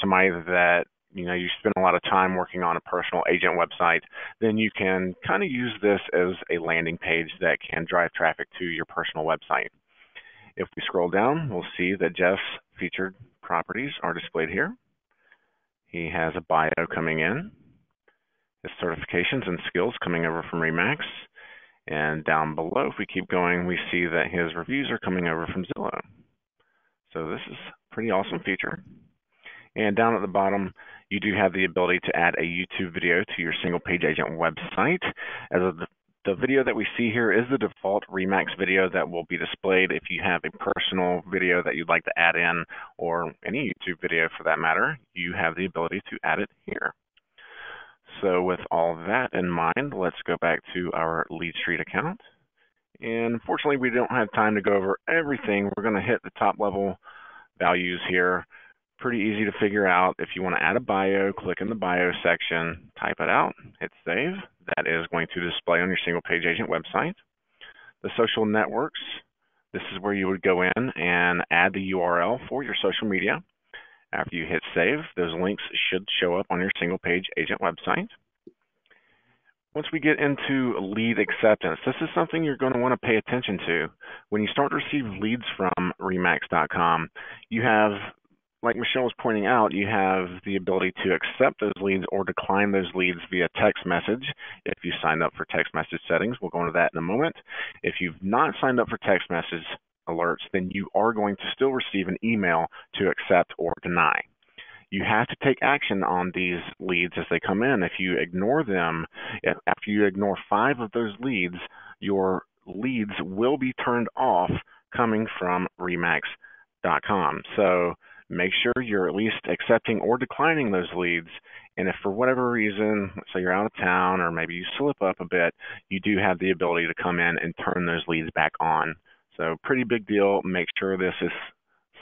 somebody that you spend a lot of time working on a personal agent website, then you can kind of use this as a landing page that can drive traffic to your personal website. If we scroll down, we'll see that Jeff's featured properties are displayed here. He has a bio coming in, his certifications and skills coming over from Remax, and down below, if we keep going, we see that his reviews are coming over from Zillow. So this is a pretty awesome feature. And down at the bottom, you do have the ability to add a YouTube video to your single page agent website. As the video that we see here is the default Remax video that will be displayed. If you have a personal video that you'd like to add in, or any YouTube video for that matter, you have the ability to add it here. So with all that in mind, let's go back to our Lead Street account. And unfortunately, we don't have time to go over everything. We're going to hit the top level values here. Pretty easy to figure out. If you want to add a bio, click in the bio section, type it out, hit save. That is going to display on your single page agent website. The social networks, this is where you would go in and add the URL for your social media. After you hit save, those links should show up on your single page agent website. Once we get into lead acceptance, this is something you're going to want to pay attention to. When you start to receive leads from Remax.com, you have, like Michelle was pointing out, you have the ability to accept those leads or decline those leads via text message. If you signed up for text message settings, we'll go into that in a moment. If you've not signed up for text message alerts, then you are going to still receive an email to accept or deny. You have to take action on these leads as they come in. If you ignore them, after you ignore 5 of those leads, your leads will be turned off coming from Remax.com. So make sure you're at least accepting or declining those leads. And if for whatever reason, let's say you're out of town or maybe you slip up a bit, you do have the ability to come in and turn those leads back on. So pretty big deal. Make sure this is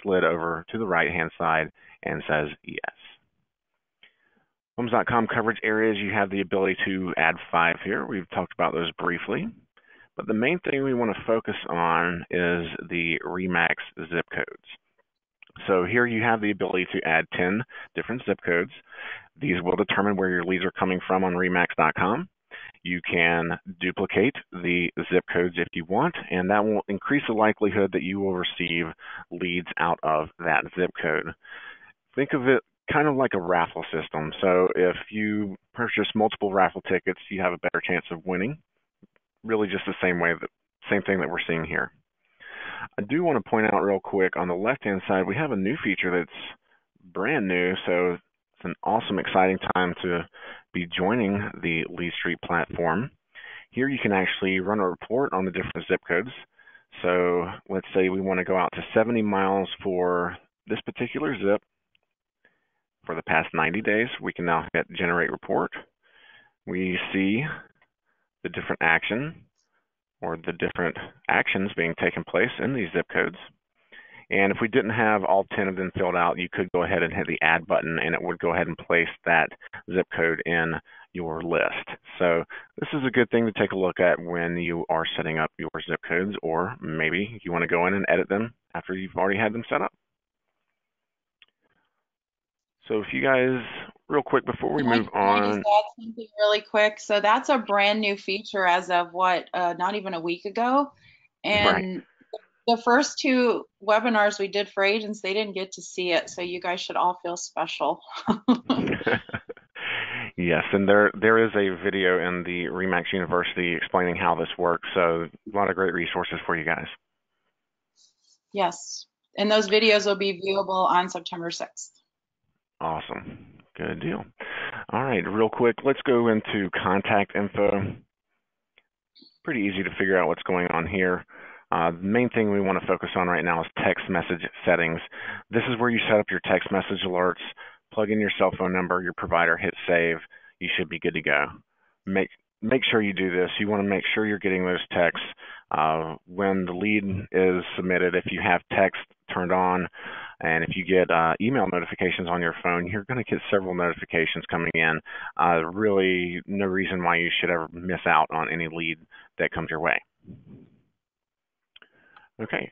slid over to the right-hand side and says yes. Homes.com coverage areas, you have the ability to add 5 here. We've talked about those briefly. But the main thing we want to focus on is the Remax zip codes. So here you have the ability to add 10 different zip codes. These will determine where your leads are coming from on Remax.com. You can duplicate the zip codes if you want, and that will increase the likelihood that you will receive leads out of that zip code. Think of it kind of like a raffle system. So if you purchase multiple raffle tickets, you have a better chance of winning. Really just the same thing that we're seeing here. I do want to point out real quick, on the left-hand side, we have a new feature that's brand new, so it's an awesome, exciting time to be joining the Lead Street platform. Here you can actually run a report on the different zip codes. So let's say we want to go out to 70 miles for this particular zip. For the past 90 days, we can now hit Generate Report. We see the different action or the different actions being taken place in these zip codes. And if we didn't have all 10 of them filled out, you could go ahead and hit the Add button, and it would go ahead and place that zip code in your list. So this is a good thing to take a look at when you are setting up your zip codes, or maybe you want to go in and edit them after you've already had them set up. So if you guys, real quick, before we move Can I just on. add something really quick? So that's a brand new feature as of not even a week ago. And the first 2 webinars we did for agents, they didn't get to see it. So you guys should all feel special. Yes, and there is a video in the RE/MAX University explaining how this works. So a lot of great resources for you guys. Yes. And those videos will be viewable on September 6th. Awesome. Good deal. All right, real quick, let's go into contact info. Pretty easy to figure out what's going on here. The main thing we want to focus on right now is text message settings. This is where you set up your text message alerts, plug in your cell phone number, your provider, hit save. You should be good to go. Make sure you do this. You want to make sure you're getting those texts when the lead is submitted. If you have text turned on, and if you get email notifications on your phone, you're going to get several notifications coming in. Really no reason why you should ever miss out on any lead that comes your way. Okay.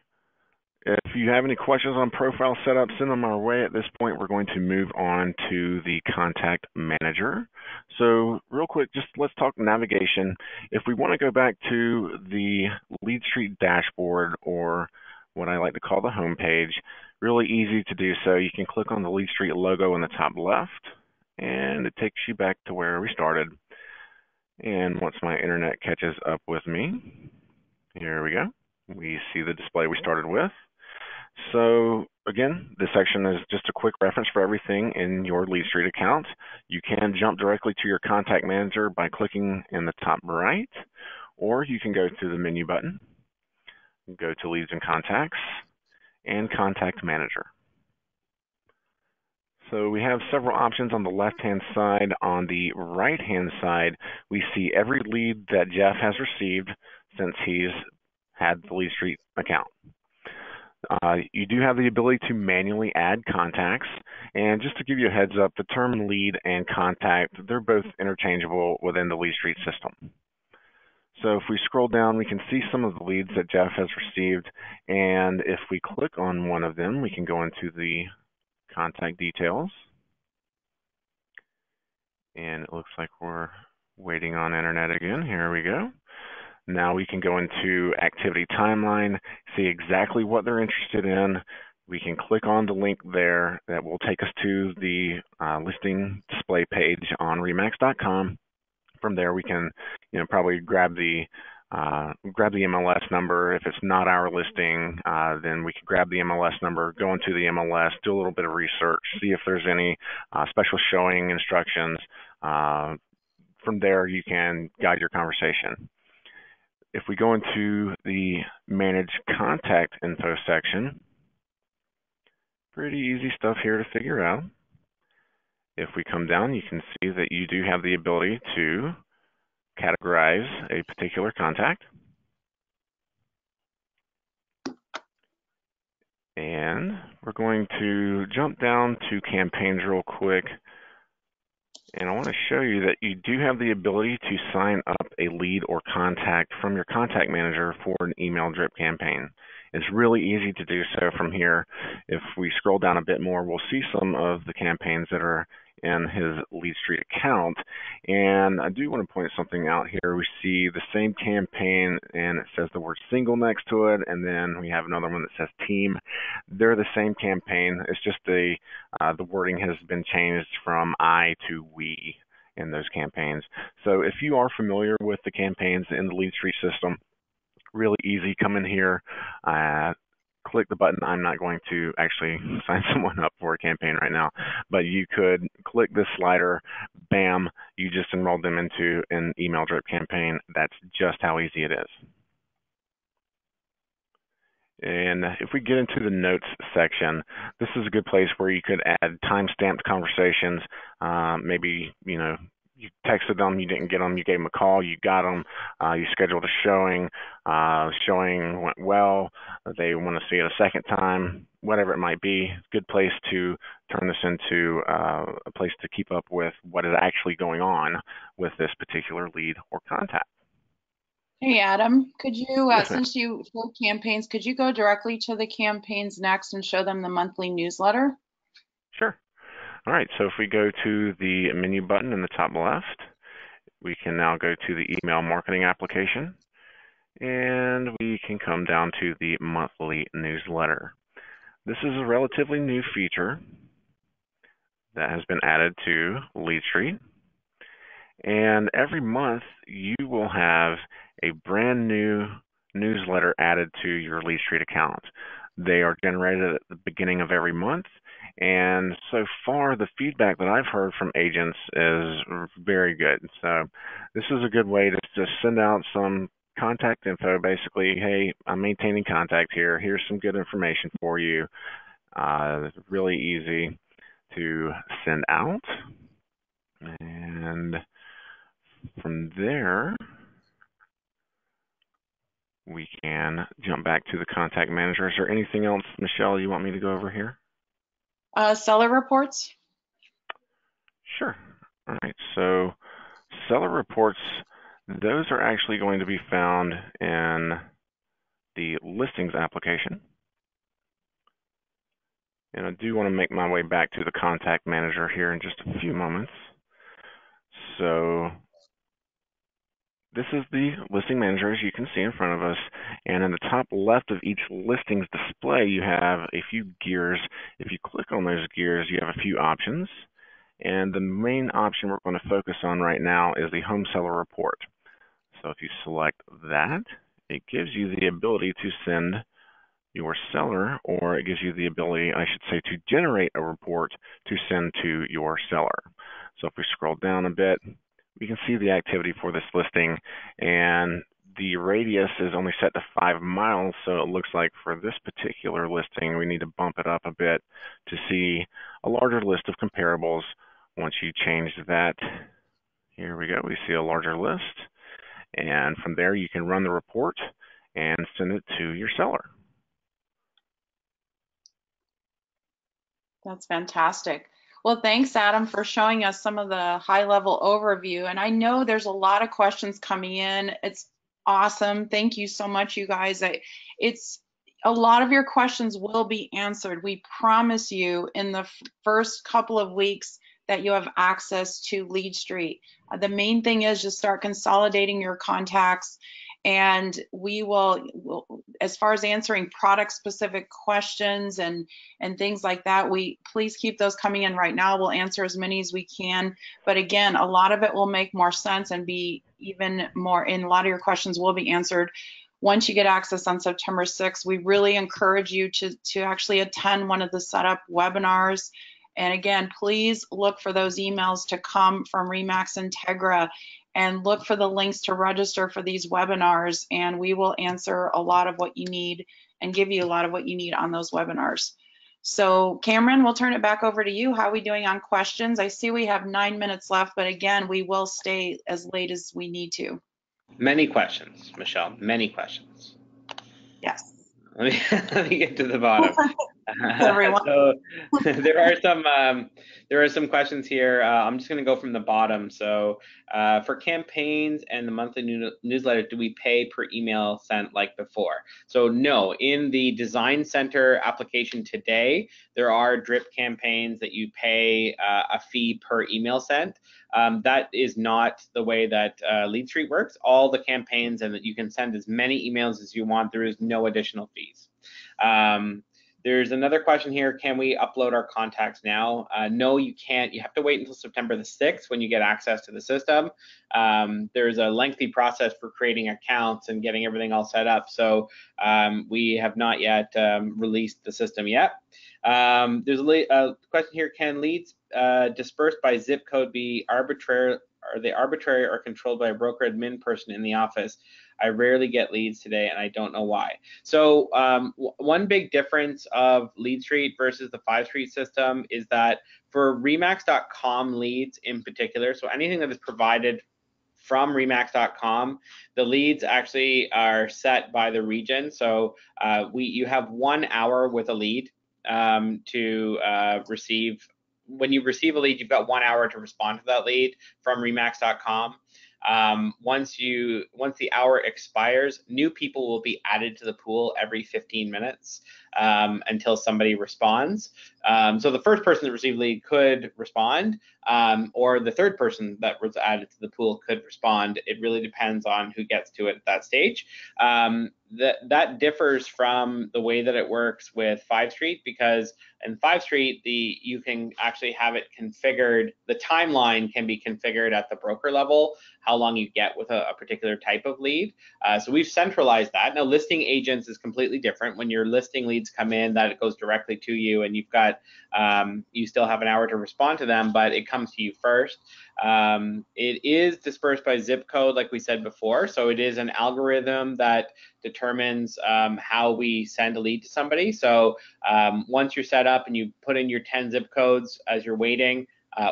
If you have any questions on profile setup, send them our way. At this point, we're going to move on to the Contact Manager. So real quick, just let's talk navigation. If we want to go back to the Lead Street dashboard, or what I like to call the home page, really easy to do so. You can click on the Lead Street logo in the top left, and it takes you back to where we started. And once my internet catches up with me, here we go. We see the display we started with. So again, this section is just a quick reference for everything in your Lead Street account. You can jump directly to your Contact Manager by clicking in the top right, or you can go to the menu button, go to Leads and Contacts, and Contact Manager. So we have several options on the left-hand side. On the right-hand side, we see every lead that Jeff has received since he's had the Lead Street account. You do have the ability to manually add contacts, and just to give you a heads up, the term lead and contact, they're both interchangeable within the Lead Street system. So if we scroll down, we can see some of the leads that Jeff has received, and if we click on one of them, we can go into the contact details, and it looks like we're waiting on internet again. Here we go. Now we can go into Activity Timeline, see exactly what they're interested in. We can click on the link there that will take us to the listing display page on RE/MAX.com. From there, we can, probably grab the MLS number. If it's not our listing, then we can grab the MLS number, go into the MLS, do a little bit of research, see if there's any special showing instructions. From there, you can guide your conversation. If we go into the Manage Contact Info section, pretty easy stuff here to figure out. If we come down, you can see that you do have the ability to categorize a particular contact. And we're going to jump down to campaigns real quick. And I want to show you that you do have the ability to sign up a lead or contact from your Contact Manager for an email drip campaign. It's really easy to do so from here. If we scroll down a bit more, we'll see some of the campaigns that are in his Lead Street account. And I do want to point something out here. We see the same campaign and it says the word single next to it, and then we have another one that says team. They're the same campaign. It's just the wording has been changed from I to we in those campaigns. So if you are familiar with the campaigns in the LeadStreet system, really easy. Come in here, click the button. I'm not going to actually sign someone up for a campaign right now, but you could click this slider, bam, you just enrolled them into an email drip campaign. That's just how easy it is. And if we get into the notes section, this is a good place where you could add time-stamped conversations. Maybe, you texted them, you didn't get them, you gave them a call, you got them, you scheduled a showing, showing went well, they want to see it a second time, whatever it might be. Good place to turn this into a place to keep up with what is actually going on with this particular lead or contact. Hey, Adam, could you, Yes, ma'am. since you showed campaigns, could you go directly to the campaigns next and show them the monthly newsletter? Sure. All right, so if we go to the menu button in the top left, we can now go to the email marketing application, and we can come down to the monthly newsletter. This is a relatively new feature that has been added to LeadStreet. And every month you will have a brand new newsletter added to your LeadStreet account. They are generated at the beginning of every month. And so far, the feedback that I've heard from agents is very good. So this is a good way to just send out some contact info. Basically, hey, I'm maintaining contact here. Here's some good information for you. It's really easy to send out. And from there, we can jump back to the contact manager. Is there anything else, Michelle, you want me to go over here? Seller reports? Sure. All right, so seller reports, those are actually going to be found in the listings application. And I do want to make my way back to the contact manager here in just a few moments. So this is the listing manager, as you can see in front of us. And in the top left of each listings display, you have a few gears. If you click on those gears, you have a few options. And the main option we're going to focus on right now is the home seller report. So if you select that, it gives you the ability to send your seller, or it gives you the ability, I should say, to generate a report to send to your seller. So if we scroll down a bit, we can see the activity for this listing, and the radius is only set to 5 miles, so it looks like for this particular listing, we need to bump it up a bit to see a larger list of comparables. Once you change that, here we go, we see a larger list, and from there you can run the report and send it to your seller. That's fantastic. Well, thanks, Adam, for showing us some of the high-level overview. And I know there's a lot of questions coming in. It's awesome. Thank you so much, you guys. It's a lot of your questions will be answered. We promise you in the first couple of weeks that you have access to LeadStreet. The main thing is just start consolidating your contacts, and we will, as far as answering product specific questions and things like that, please keep those coming in right now. We'll answer as many as we can, but again, a lot of it will make more sense and be even more, and a lot of your questions will be answered once you get access on September 6th. We really encourage you to actually attend one of the setup webinars. And again, please look for those emails to come from RE/MAX Integra, and look for the links to register for these webinars, and we will answer a lot of what you need and give you a lot of what you need on those webinars. So Cameron, we'll turn it back over to you. How are we doing on questions? I see we have 9 minutes left, but again, we will stay as late as we need to. Many questions, Michelle, many questions. Yes. Let me get to the bottom. everyone. So there are some questions here. I'm just going to go from the bottom. So for campaigns and the monthly newsletter, do we pay per email sent like before? So no, in the Design Center application today, there are drip campaigns that you pay a fee per email sent. That is not the way that Lead Street works. All the campaigns, and that you can send as many emails as you want. There is no additional fees. There's another question here. Can we upload our contacts now? No, you can't. You have to wait until September the 6th when you get access to the system. There's a lengthy process for creating accounts and getting everything all set up. So we have not yet released the system yet. There's a question here. Can leads dispersed by zip code be arbitrary? Are they arbitrary or controlled by a broker admin person in the office? I rarely get leads today, and I don't know why. So one big difference of Lead Street versus the 5Street system is that for Remax.com leads in particular, so anything that is provided from Remax.com, the leads actually are set by the region. So you have 1 hour with a lead to receive. When you receive a lead, you've got 1 hour to respond to that lead from Remax.com. Once the hour expires, new people will be added to the pool every 15 minutes until somebody responds. So the first person that received lead could respond, or the third person that was added to the pool could respond. It really depends on who gets to it at that stage. That differs from the way that it works with 5Street, because in 5Street, you can actually have it configured. The timeline can be configured at the broker level, how long you get with a particular type of lead. So we've centralized that. Now, listing agents is completely different. When your listing leads come in, that it goes directly to you, and you've got you still have an hour to respond to them, but it comes to you first. It is dispersed by zip code, like we said before. So it is an algorithm that determines how we send a lead to somebody. So once you're set up and you put in your 10 zip codes as you're waiting,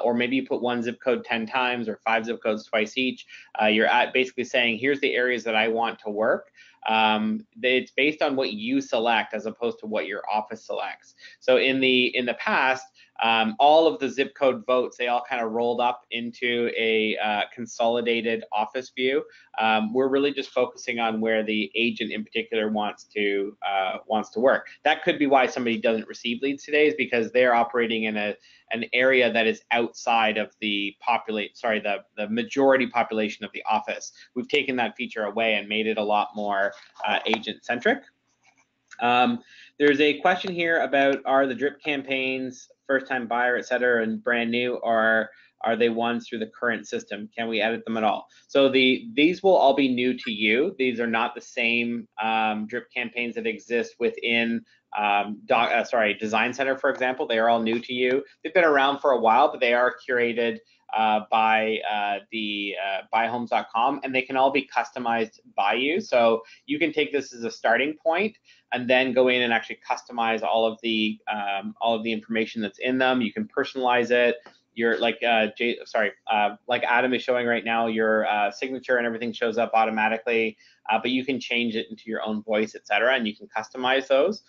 or maybe you put one zip code 10 times or 5 zip codes twice each, you're basically saying, here's the areas that I want to work. It's based on what you select as opposed to what your office selects. So in the past, all of the zip code votes, they all kind of rolled up into a consolidated office view. We're really just focusing on where the agent in particular wants to work. That could be why somebody doesn't receive leads today, is because they're operating in an area that is outside of the majority population of the office. We've taken that feature away and made it a lot more agent-centric. There's a question here about, are the drip campaigns first-time buyer, et cetera, and brand new, or are they ones through the current system? Can we edit them at all? So these will all be new to you. These are not the same drip campaigns that exist within Design Center, for example. They are all new to you. They've been around for a while, but they are curated by buyhomes.com, and they can all be customized by you. So you can take this as a starting point and then go in and actually customize all of the information that's in them. You can personalize it. You're like like Adam is showing right now, your signature and everything shows up automatically, but you can change it into your own voice, etc., and you can customize those.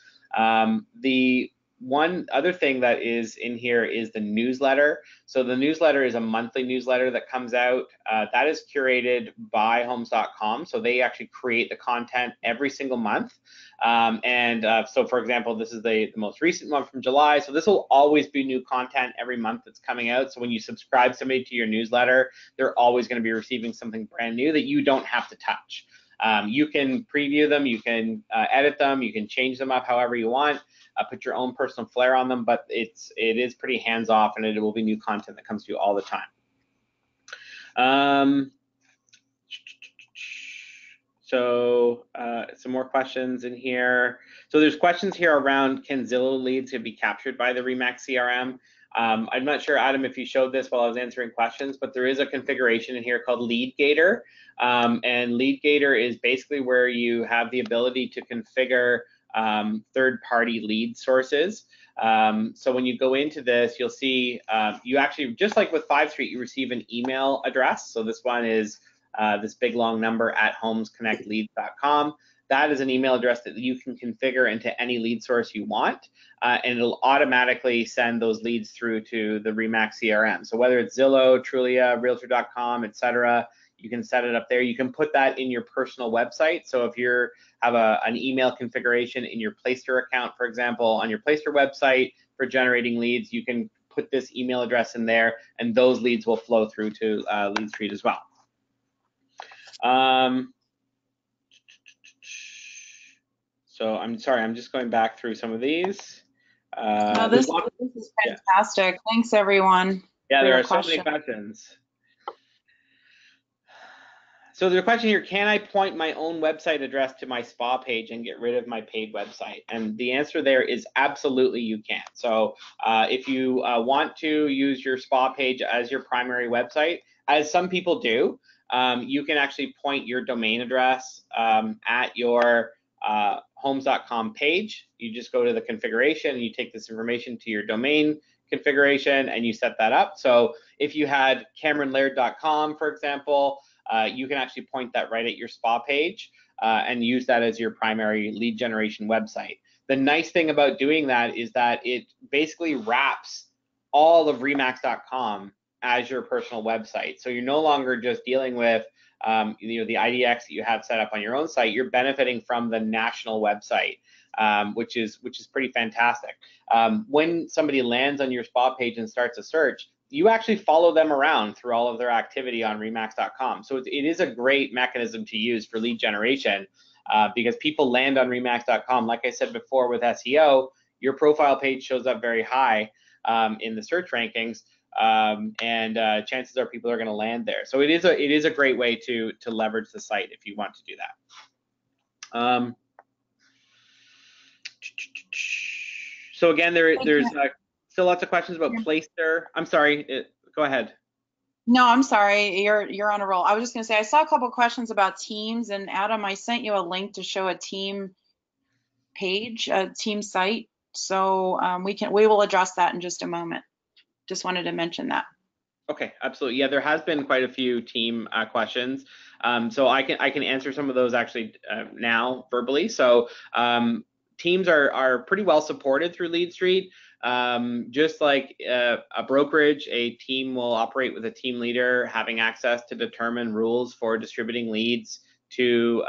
The one other thing that is in here is the newsletter. So the newsletter is a monthly newsletter that comes out. That is curated by homes.com. So they actually create the content every single month. So for example, this is the most recent one from July. So this will always be new content every month that's coming out. So when you subscribe somebody to your newsletter, they're always going to be receiving something brand new that you don't have to touch. You can preview them, you can edit them, you can change them up however you want, put your own personal flair on them, but it is pretty hands-off, and it will be new content that comes to you all the time. Some more questions in here. So there's questions here around, can Zillow leads be captured by the Remax CRM? I'm not sure, Adam, if you showed this while I was answering questions, but there is a configuration in here called LeadGator. And LeadGator is basically where you have the ability to configure third-party lead sources. So when you go into this, you'll see you actually, just like with 5Street, you receive an email address. So this one is this big long number at homesconnectleads.com. that is an email address that you can configure into any lead source you want, and it'll automatically send those leads through to the RE/MAX CRM. So whether it's Zillow, Trulia, Realtor.com, etc., you can set it up there. You can put that in your personal website. So if you have an email configuration in your Playster account, for example, on your Playster website for generating leads, you can put this email address in there, and those leads will flow through to LeadStreet as well. So I'm sorry, I'm just going back through some of these. No, this is fantastic. Yeah. Thanks, everyone. Yeah, there are so many questions. So there's a question here, can I point my own website address to my spa page and get rid of my paid website? And the answer there is absolutely you can. So if you want to use your spa page as your primary website, as some people do, you can actually point your domain address at your homes.com page. You just go to the configuration and you take this information to your domain configuration and you set that up. So if you had CameronLaird.com, for example, you can actually point that right at your spa page and use that as your primary lead generation website. The nice thing about doing that is that it basically wraps all of RE/MAX.com as your personal website. So you're no longer just dealing with the IDX that you have set up on your own site. You're benefiting from the national website, which is pretty fantastic. When somebody lands on your spa page and starts a search, you actually follow them around through all of their activity on RE/MAX.com. So it is a great mechanism to use for lead generation because people land on RE/MAX.com. Like I said before with SEO, your profile page shows up very high in the search rankings, and chances are people are going to land there. So it is a great way to leverage the site if you want to do that. So again, there's still lots of questions about Playster. I'm sorry, go ahead. No, I'm sorry, you're on a roll. I was just gonna say, I saw a couple of questions about teams, and Adam, I sent you a link to show a team page, a team site. So we will address that in just a moment. Just wanted to mention that. Okay, absolutely. Yeah, there has been quite a few team questions. So I can answer some of those actually now verbally. So teams are pretty well supported through LeadStreet. Just like a brokerage, a team will operate with a team leader having access to determine rules for distributing leads to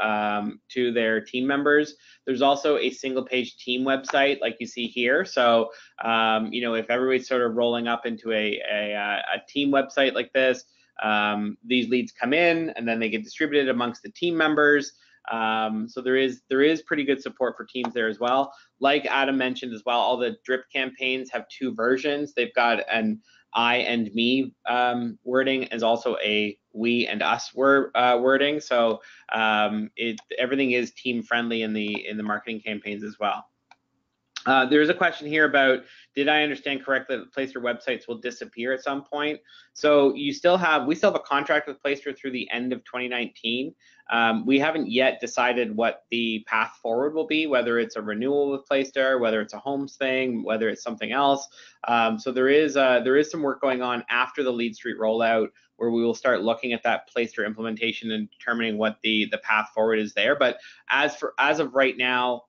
their team members. There's also a single page team website like you see here. So if everybody's sort of rolling up into a team website like this, these leads come in and then they get distributed amongst the team members. So there is pretty good support for teams there as well. Like Adam mentioned as well, all the drip campaigns have two versions. They've got an I and me wording, as also a we and us wording. So everything is team friendly in the marketing campaigns as well. There's a question here about, did I understand correctly that Playster websites will disappear at some point? So we still have a contract with Playster through the end of 2019. We haven't yet decided what the path forward will be, whether it's a renewal with Playster, whether it's a homes thing, whether it's something else. So there is some work going on after the LeadStreet rollout, where we will start looking at that Playster implementation and determining what the path forward is there. But as of right now,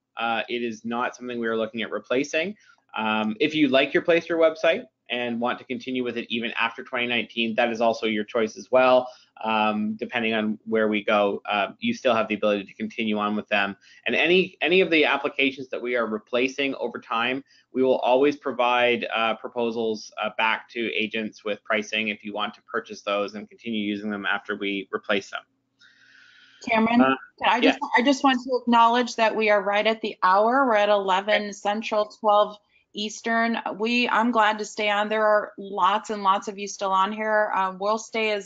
it is not something we are looking at replacing. If you like your Playster website and want to continue with it even after 2019, that is also your choice as well. Depending on where we go, you still have the ability to continue on with them. And any of the applications that we are replacing over time, we will always provide proposals back to agents with pricing if you want to purchase those and continue using them after we replace them. Cameron, I just want to acknowledge that we are right at the hour. We're at 11 Central, 12 Eastern. I'm glad to stay on. There are lots and lots of you still on here. We'll stay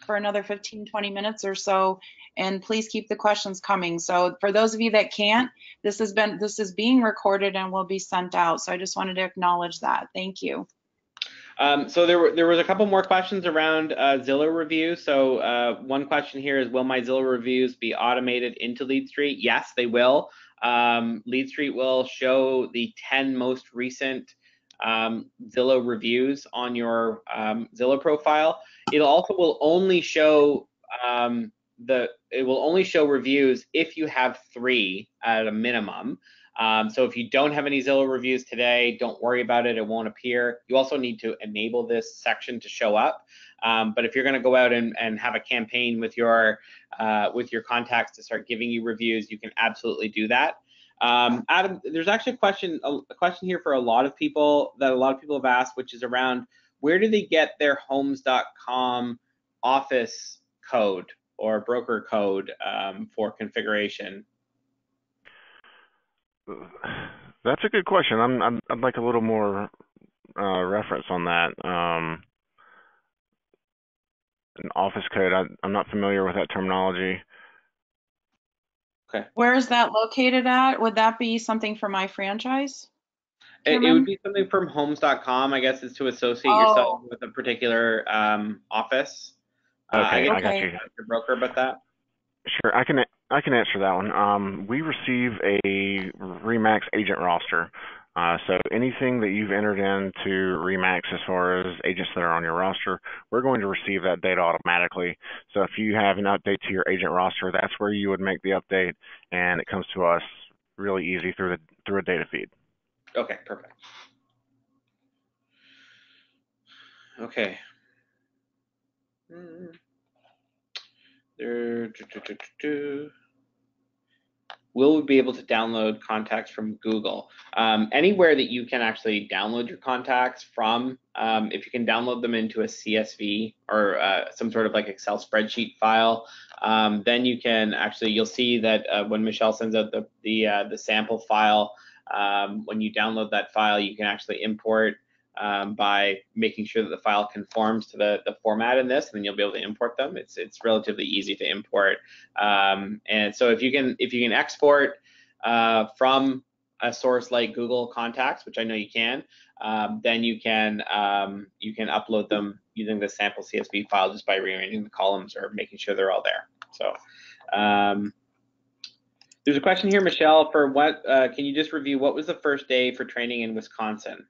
for another 15-20 minutes or so, and please keep the questions coming. So for those of you that can't, this is being recorded and will be sent out. So I just wanted to acknowledge that. Thank you. So there was a couple more questions around Zillow reviews. So one question here is, will my Zillow reviews be automated into LeadStreet? Yes, they will. LeadStreet will show the 10 most recent Zillow reviews on your Zillow profile. It also will only show it will only show reviews if you have 3 at a minimum. So if you don't have any Zillow reviews today, don't worry about it. It won't appear. You also need to enable this section to show up. But if you're going to go out and have a campaign with your contacts to start giving you reviews, you can absolutely do that. Adam, there's actually a question here for a lot of people have asked, which is around where do they get their Homes.com office code or broker code for configuration? That's a good question. I'd like a little more reference on that. An office code. I'm not familiar with that terminology. Okay. Where is that located at? Would that be something for my franchise? It would be something from Homes.com. I guess is to associate yourself with a particular office. Okay, I got you. Your broker about that. Sure, I can answer that one. We receive a RE/MAX agent roster. So anything that you've entered into RE/MAX as far as agents that are on your roster, we're going to receive that data automatically. So if you have an update to your agent roster, that's where you would make the update, and it comes to us really easy through a data feed. Okay, perfect. Okay. Will we be able to download contacts from Google? Anywhere that you can actually download your contacts from, if you can download them into a CSV or some sort of like Excel spreadsheet file, then you can actually, you'll see that when Michelle sends out the sample file, when you download that file, you can actually import by making sure that the file conforms to the format in this, and then you'll be able to import them. It's relatively easy to import. And so if you can export from a source like Google Contacts, which I know you can, then you can upload them using the sample CSV file just by rearranging the columns or making sure they're all there. So there's a question here, Michelle, for what can you just review what was the first day for training in Wisconsin?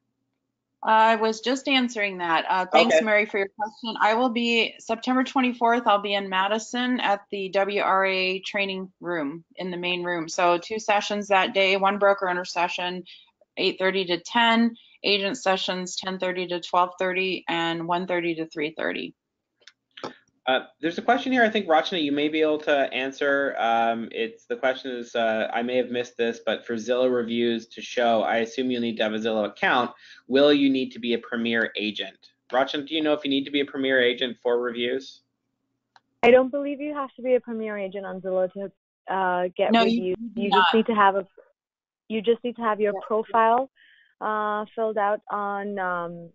I was just answering that. Thanks, okay. Mary, for your question. I will be September 24th. I'll be in Madison at the WRA training room in the main room. So 2 sessions that day, 1 broker owner session, 8:30 to 10, agent sessions 10:30 to 12:30, and 1:30 to 3:30. There's a question here. I think Rachna, you may be able to answer. The question is, I may have missed this, but for Zillow reviews to show, I assume you'll need to have a Zillow account. Will you need to be a Premier agent? Rachna, do you know if you need to be a Premier agent for reviews? I don't believe you have to be a Premier agent on Zillow to get reviews. You just need to have your profile filled out on.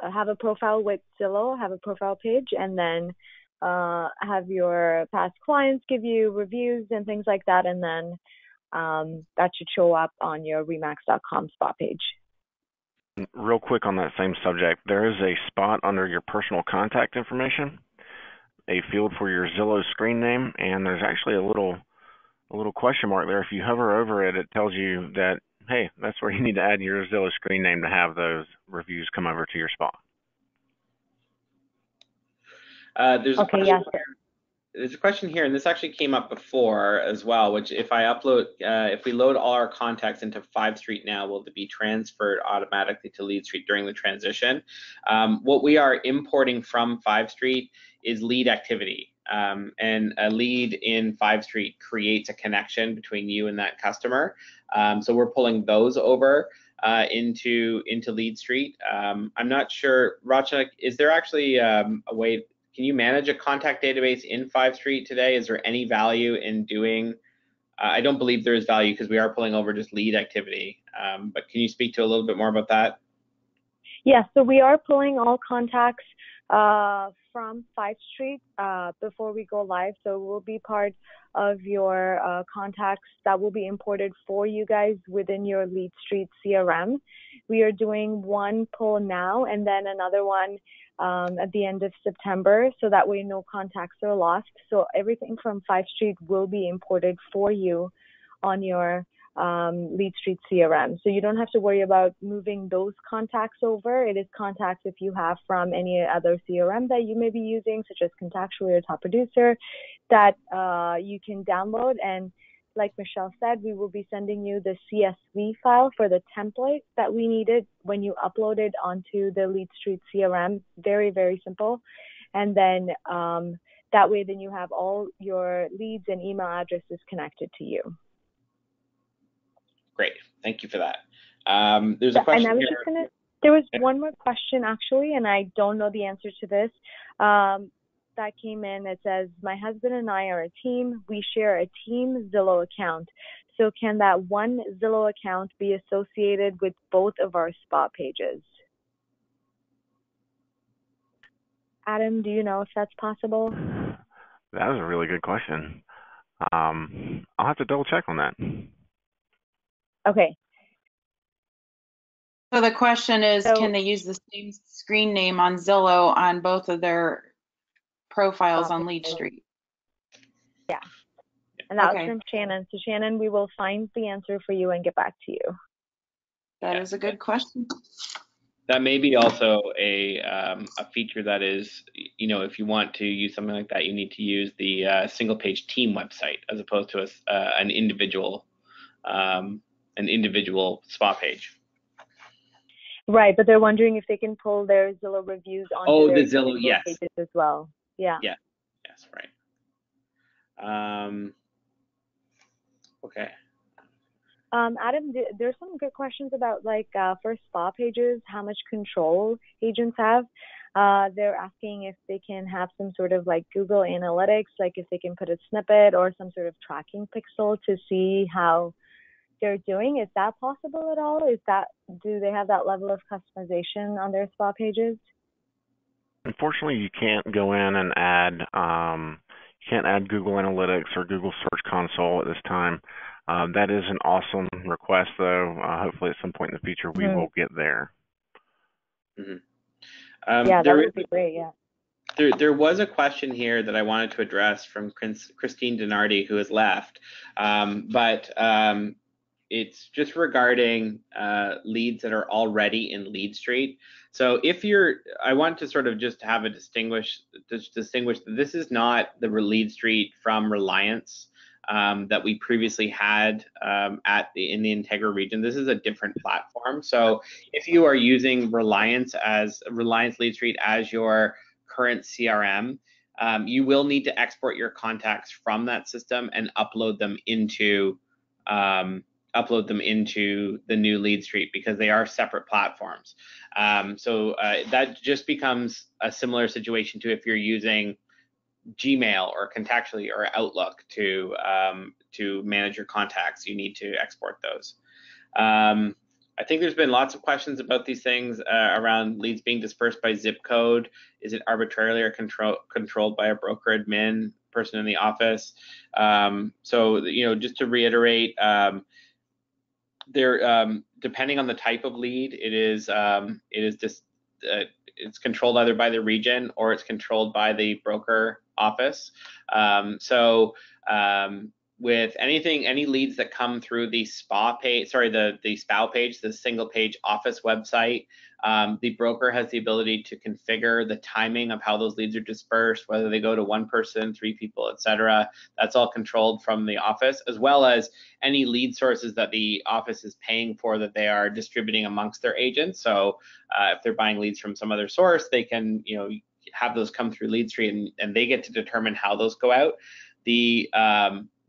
Have a profile with Zillow. Have a profile page, and then have your past clients give you reviews and things like that, and then that should show up on your RE/MAX.com spot page. Real quick on that same subject, there is a spot under your personal contact information, a field for your Zillow screen name, and there's actually a little question mark there. If you hover over it, it tells you that, hey, that's where you need to add your Zillow screen name to have those reviews come over to your spot. There's a question here, and this actually came up before as well, which if we load all our contacts into 5 Street now, will they be transferred automatically to Lead Street during the transition? What we are importing from 5 Street is lead activity, and a lead in 5 Street creates a connection between you and that customer. So we're pulling those over into Lead Street. I'm not sure, Rachna, is there actually a way? Can you manage a contact database in 5 Street today? Is there any value in doing? I don't believe there is value because we are pulling over just lead activity. But can you speak to a little bit more about that? Yes, so we are pulling all contacts from 5 Street before we go live. So it will be part of your contacts that will be imported for you guys within your Lead Street CRM. We are doing 1 pull now and then another one at the end of September, so that way no contacts are lost. So everything from 5 Street will be imported for you on your Lead Street CRM. So you don't have to worry about moving those contacts over. It is contacts if you have from any other CRM that you may be using, such as Contactually or Top Producer, that you can download. And like Michelle said, we will be sending you the CSV file for the template that we needed when you upload it onto the Lead Street CRM. Very, very simple. And then that way, then you have all your leads and email addresses connected to you. Great, thank you for that. There's a question here. There was one more question actually, and I don't know the answer to this. That came in. It says, my husband and I are a team. We share a team Zillow account. So can that one Zillow account be associated with both of our spa pages? Adam, do you know if that's possible? That was a really good question. I'll have to double check on that. Okay. So the question is, can they use the same screen name on Zillow on both of their profiles on Lead Street? Yeah. And that was from Shannon. So Shannon, we will find the answer for you and get back to you. That is a good question. That may be also a feature that is, if you want to use something like that, you need to use the single page team website as opposed to an individual spa page. Right, but they're wondering if they can pull their Zillow reviews onto their Zillow, yes, pages as well. Yeah. Yeah. Yes. Right. Okay. Adam, there's some good questions about for spa pages, how much control agents have. They're asking if they can have some sort of Google Analytics, if they can put a snippet or some sort of tracking pixel to see how they're doing. Is that possible at all? Do they have that level of customization on their spa pages? Unfortunately, you can't go in and add Google Analytics or Google Search Console at this time. That is an awesome request, though. Hopefully, at some point in the future, we will get there. Mm-hmm. Yeah, that would be great. Yeah. There was a question here that I wanted to address from Christine Donardi, who has left, but it's just regarding leads that are already in Lead Street. So I want to sort of just have a distinguish that this is not the Lead Street from Reliance that we previously had in the Integra region. This is a different platform. So if you are using Reliance Lead Street as your current CRM, you will need to export your contacts from that system and upload them into the new Lead Street, because they are separate platforms. So that just becomes a similar situation to if you're using Gmail or Contactually or Outlook to manage your contacts. You need to export those. I think there's been lots of questions about these things around leads being dispersed by zip code. Is it arbitrarily or controlled by a broker admin person in the office? So just to reiterate, depending on the type of lead, it's controlled either by the region or it's controlled by the broker office. With any leads that come through the SPA page, the single page office website, the broker has the ability to configure the timing of how those leads are dispersed, whether they go to one person, 3 people, etc. That's all controlled from the office, as well as any lead sources that the office is paying for that they are distributing amongst their agents. So if they're buying leads from some other source, they can have those come through Lead Street, and they get to determine how those go out. The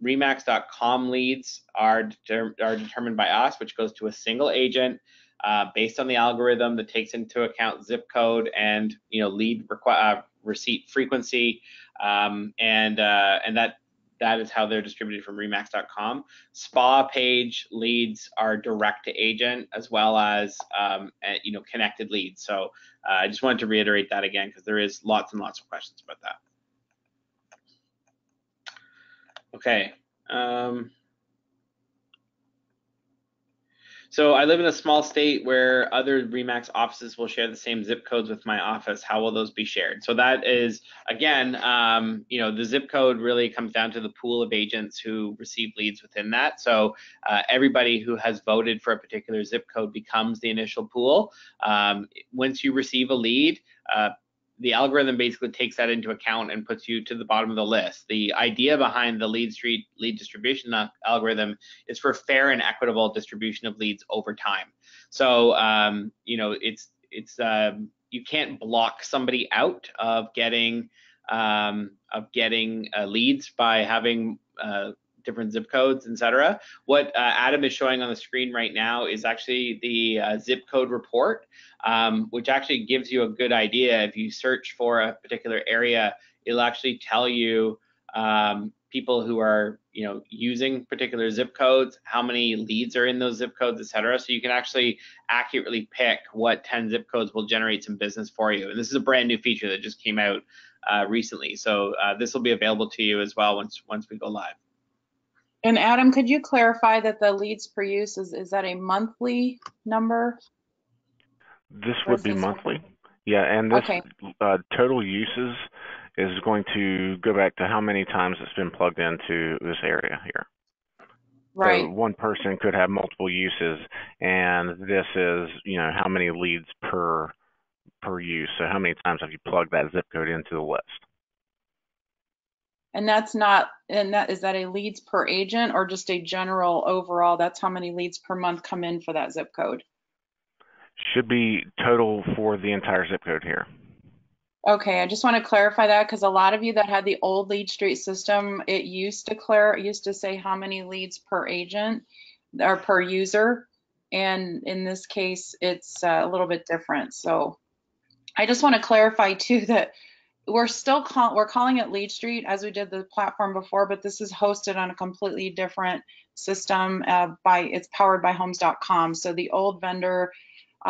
Remax.com leads are determined by us, which goes to a single agent based on the algorithm that takes into account zip code and lead receipt frequency, and that is how they're distributed from Remax.com. Spa page leads are direct to agent, as well as connected leads. So I just wanted to reiterate that again, because there is lots and lots of questions about that. Okay. So I live in a small state where other RE/MAX offices will share the same zip codes with my office. How will those be shared? So that is, again, the zip code really comes down to the pool of agents who receive leads within that. So everybody who has voted for a particular zip code becomes the initial pool. Once you receive a lead, the algorithm basically takes that into account and puts you to the bottom of the list. The idea behind the lead distribution algorithm is for fair and equitable distribution of leads over time. So you can't block somebody out of getting leads by having different zip codes, etc. What Adam is showing on the screen right now is actually the zip code report, which actually gives you a good idea. If you search for a particular area, it'll actually tell you people who are using particular zip codes, how many leads are in those zip codes, etc. So you can actually accurately pick what 10 zip codes will generate some business for you. And this is a brand new feature that just came out recently. So this will be available to you as well once we go live. And Adam, could you clarify that the leads per use, is that a monthly number? This would be monthly. Yeah, and this total uses is going to go back to how many times it's been plugged into this area here. Right. So one person could have multiple uses, and this is, how many leads per use. So how many times have you plugged that zip code into the list? And is that a leads per agent or just a general overall? That's how many leads per month come in for that zip code? Should be total for the entire zip code here. Okay, I just want to clarify that because a lot of you that had the old LeadStreet system, it used to say how many leads per agent or per user, and in this case, it's a little bit different. So I just want to clarify too that we're calling it LeadStreet as we did the platform before, but this is hosted on a completely different system. It's powered by Homes.com. So the old vendor,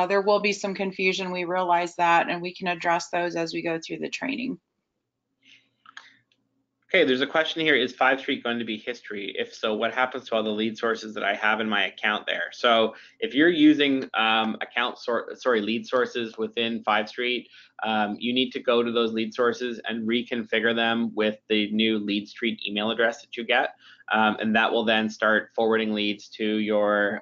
there will be some confusion. We realize that, and we can address those as we go through the training. Okay, there's a question here. Is 5Street going to be history? If so, what happens to all the lead sources that I have in my account there? So if you're using lead sources within 5Street, you need to go to those lead sources and reconfigure them with the new LeadStreet email address that you get, and that will then start forwarding leads to your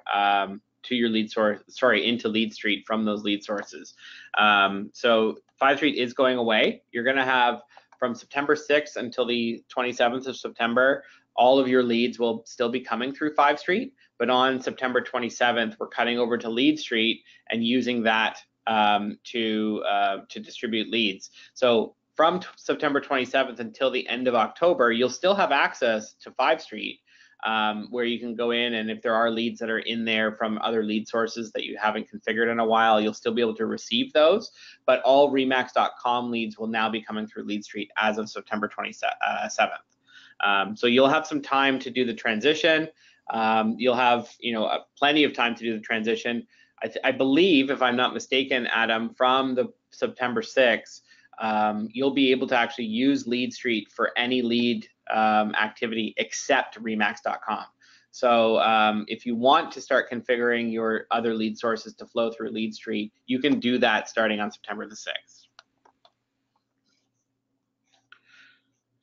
lead source, into LeadStreet from those lead sources. So 5Street is going away. You're going to have from September 6th until the 27th of September, all of your leads will still be coming through 5Street, but on September 27th, we're cutting over to LeadStreet and using that to distribute leads. So from September 27th until the end of October, you'll still have access to 5Street, where you can go in, and if there are leads that are in there from other lead sources that you haven't configured in a while, you'll still be able to receive those. But all RE/MAX.com leads will now be coming through LeadStreet as of September 27th. So you'll have some time to do the transition. You'll have plenty of time to do the transition. I believe, if I'm not mistaken, Adam, from the September 6th, you'll be able to actually use LeadStreet for any lead activity except RE/MAX.com. So if you want to start configuring your other lead sources to flow through LeadStreet, you can do that starting on September the 6th.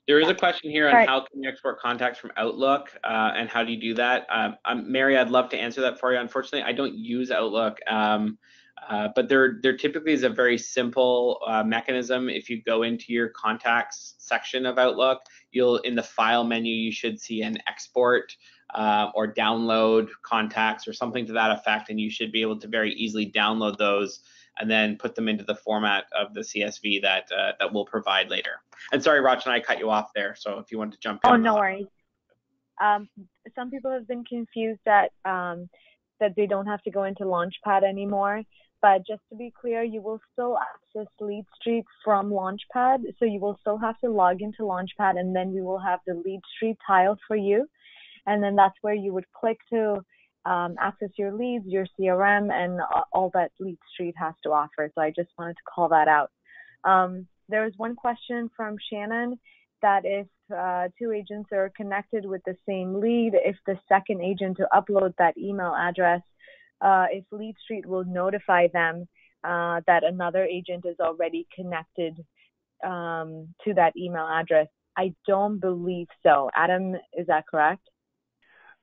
There is a question here on how can you export contacts from Outlook and how do you do that? Mary, I'd love to answer that for you. Unfortunately, I don't use Outlook, but there typically is a very simple mechanism. If you go into your contacts section of Outlook, in the file menu, you should see an export or download contacts or something to that effect, and you should be able to very easily download those and then put them into the format of the CSV that we'll provide later. And sorry, Rachna, I cut you off there, so if you want to jump in. Oh, no worries. Some people have been confused that they don't have to go into Launchpad anymore, but just to be clear, you will still access LeadStreet from Launchpad, so you will still have to log into Launchpad, and then we will have the LeadStreet tile for you, and then that's where you would click to access your leads, your CRM, and all that LeadStreet has to offer. So I just wanted to call that out. There was one question from Shannon that if two agents are connected with the same lead, if the second agent to upload that email address if Lead Street will notify them that another agent is already connected to that email address. I don't believe so. Adam, is that correct?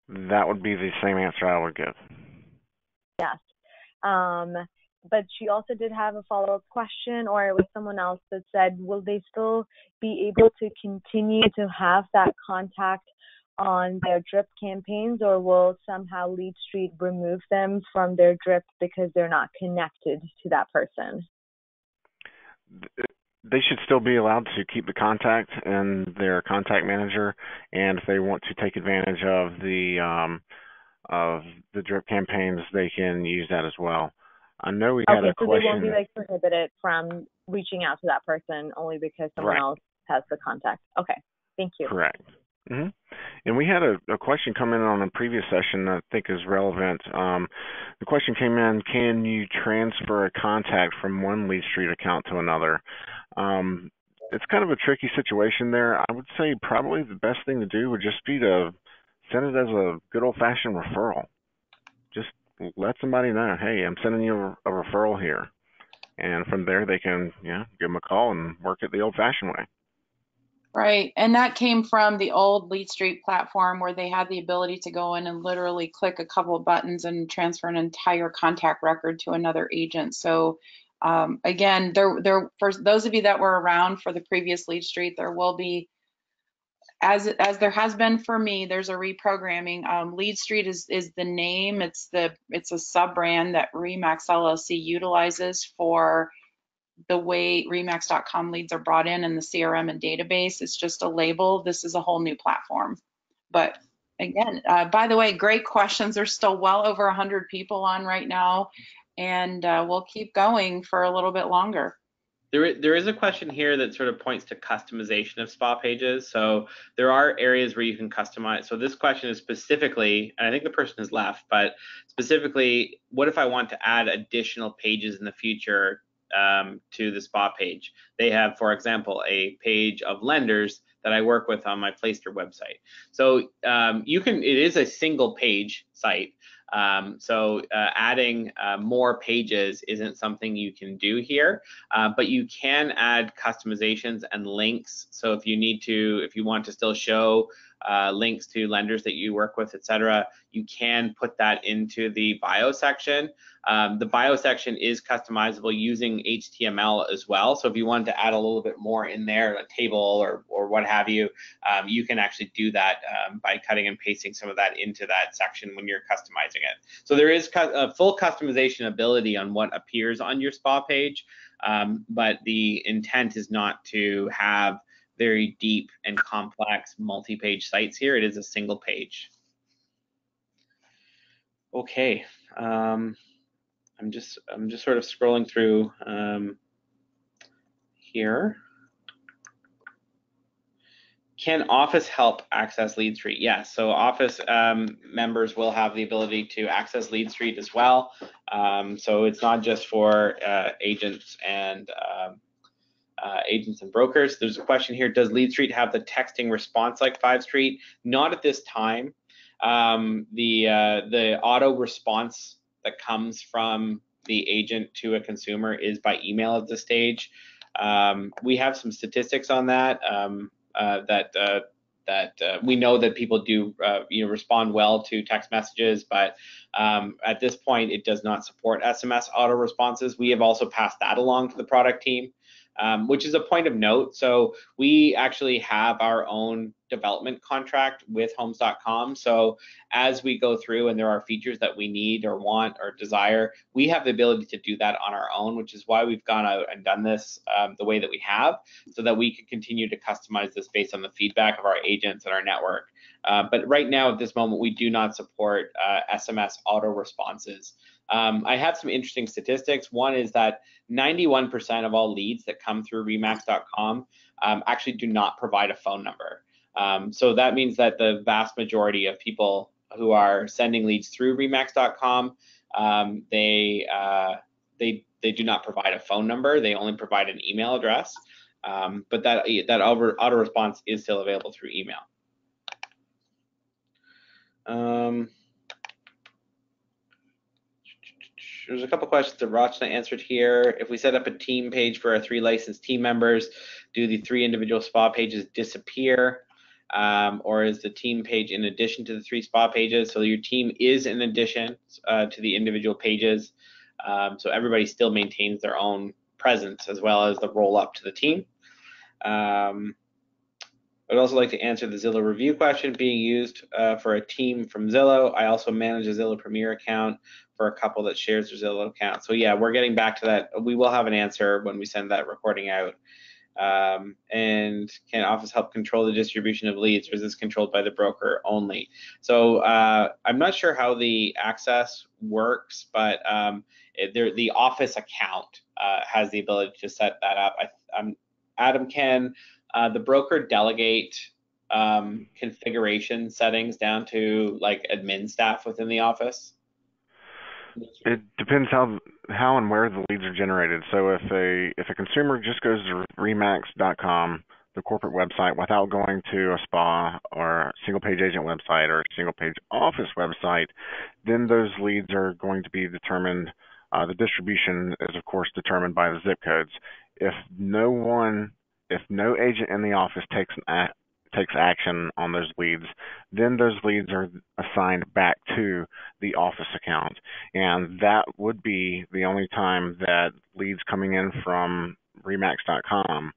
That would be the same answer I would give. Yes. But she also did have a follow-up question, or it was someone else that said, will they still be able to continue to have that contact on their drip campaigns, or will somehow Lead Street remove them from their drip because they're not connected to that person? They should still be allowed to keep the contact in their contact manager, and if they want to take advantage of the drip campaigns, they can use that as well. I know we had a question. Okay, so they won't be like prohibited from reaching out to that person only because someone else has the contact. Okay, thank you. Correct. Mm-hmm. And we had a question come in on a previous session that I think is relevant. The question came in, can you transfer a contact from one Lead Street account to another? It's kind of a tricky situation there. I would say probably the best thing to do would just be to send it as a good old-fashioned referral. Just let somebody know, hey, I'm sending you a referral here. And from there, they can give them a call and work it the old-fashioned way. Right, and that came from the old Lead Street platform where they had the ability to go in and literally click a couple of buttons and transfer an entire contact record to another agent. So again, there for those of you that were around for the previous Lead Street, there will be, as there has been for me, there's a reprogramming. Lead Street is the name. It's a sub-brand that Remax LLC utilizes for the way Remax.com leads are brought in the CRM and database. It's just a label. This is a whole new platform. But again, by the way, great questions. There's still well over 100 people on right now, and we'll keep going for a little bit longer. There is a question here that sort of points to customization of spa pages. So there are areas where you can customize. So this question is specifically, and I think the person has left, but specifically, what if I want to add additional pages in the future to the spa page? They have, for example, a page of lenders that I work with on my Playster website. So it is a single page site. So adding more pages isn't something you can do here, but you can add customizations and links. So if you want to still show links to lenders that you work with, etc., you can put that into the bio section. The bio section is customizable using HTML as well. So if you wanted to add a little bit more in there, a table or what have you, you can actually do that by cutting and pasting some of that into that section when you're customizing it. So there is a full customization ability on what appears on your spa page, but the intent is not to have very deep and complex multi-page sites here. It is a single page. Okay, I'm just sort of scrolling through here. Can Office help access Lead Street? Yes, so Office members will have the ability to access Lead Street as well. So it's not just for agents and brokers. There's a question here, does Lead Street have the texting response like 5Street? Not at this time. The auto response that comes from the agent to a consumer is by email at this stage. We have some statistics on that. We know that people do respond well to text messages, but at this point it does not support SMS auto responses. We have also passed that along to the product team, which is a point of note. So we actually have our own development contract with Homes.com. So as we go through and there are features that we need or want or desire, we have the ability to do that on our own, which is why we've gone out and done this the way that we have, so that we can continue to customize this based on the feedback of our agents and our network. But right now at this moment, we do not support SMS auto responses. I have some interesting statistics. One is that 91% of all leads that come through Remax.com actually do not provide a phone number. So that means that the vast majority of people who are sending leads through Remax.com, they do not provide a phone number. They only provide an email address. But that auto response is still available through email. there's a couple questions that Rachna answered here. If we set up a team page for our 3 licensed team members, do the 3 individual spa pages disappear? Or is the team page in addition to the 3 spa pages? So your team is in addition to the individual pages. So everybody still maintains their own presence as well as the roll up to the team. I'd also like to answer the Zillow review question being used for a team from Zillow. I also manage a Zillow Premier account for a couple that shares their Zillow account. So yeah, we're getting back to that. We will have an answer when we send that recording out. And can Office help control the distribution of leads, or is this controlled by the broker only? So I'm not sure how the access works, but the Office account has the ability to set that up. Adam, can the broker delegate configuration settings down to like admin staff within the Office? It depends how and where the leads are generated. So if a consumer just goes to remax.com, the corporate website, without going to a spa or a single page agent website or a single page office website, then those leads are going to be determined. The distribution is of course determined by the zip codes. If no agent in the office takes action on those leads, then those leads are assigned back to the office account. And that would be the only time that leads coming in from remax.com,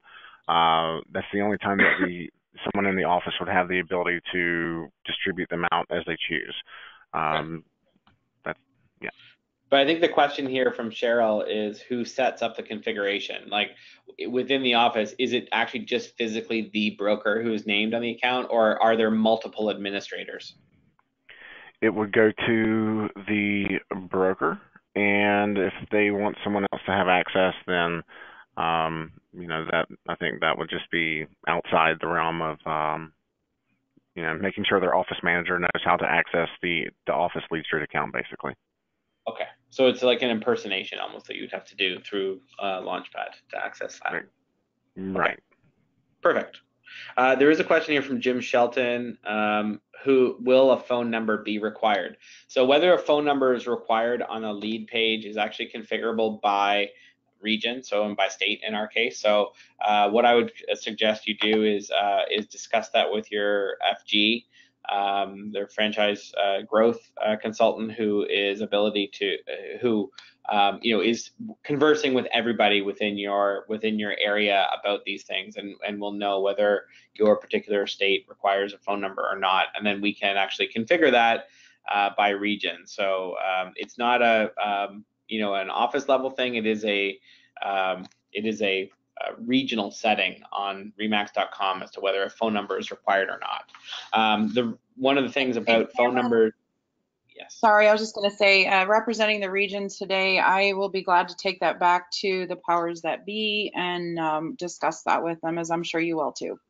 that's the only time that someone in the office would have the ability to distribute them out as they choose. Yeah. But I think the question here from Cheryl is who sets up the configuration? Like within the office, is it actually just physically the broker who is named on the account, or are there multiple administrators? It would go to the broker, and if they want someone else to have access, then that I think that would just be outside the realm of making sure their office manager knows how to access the office lead street account, basically. Okay, so it's like an impersonation almost that you'd have to do through Launchpad to access that. Right. Okay. Perfect. There is a question here from Jim Shelton. Who will a phone number be required? So whether a phone number is required on a lead page is actually configurable by region, so by state in our case. So what I would suggest you do is discuss that with your FG, their franchise growth consultant, who is is conversing with everybody within your area about these things, and will know whether your particular state requires a phone number or not, and then we can actually configure that by region. So it's not an office level thing. It is a regional setting on remax.com as to whether a phone number is required or not. One of the things about phone numbers. Yes. Sorry, I was just going to say, representing the regions today, I will be glad to take that back to the powers that be and discuss that with them, as I'm sure you will too.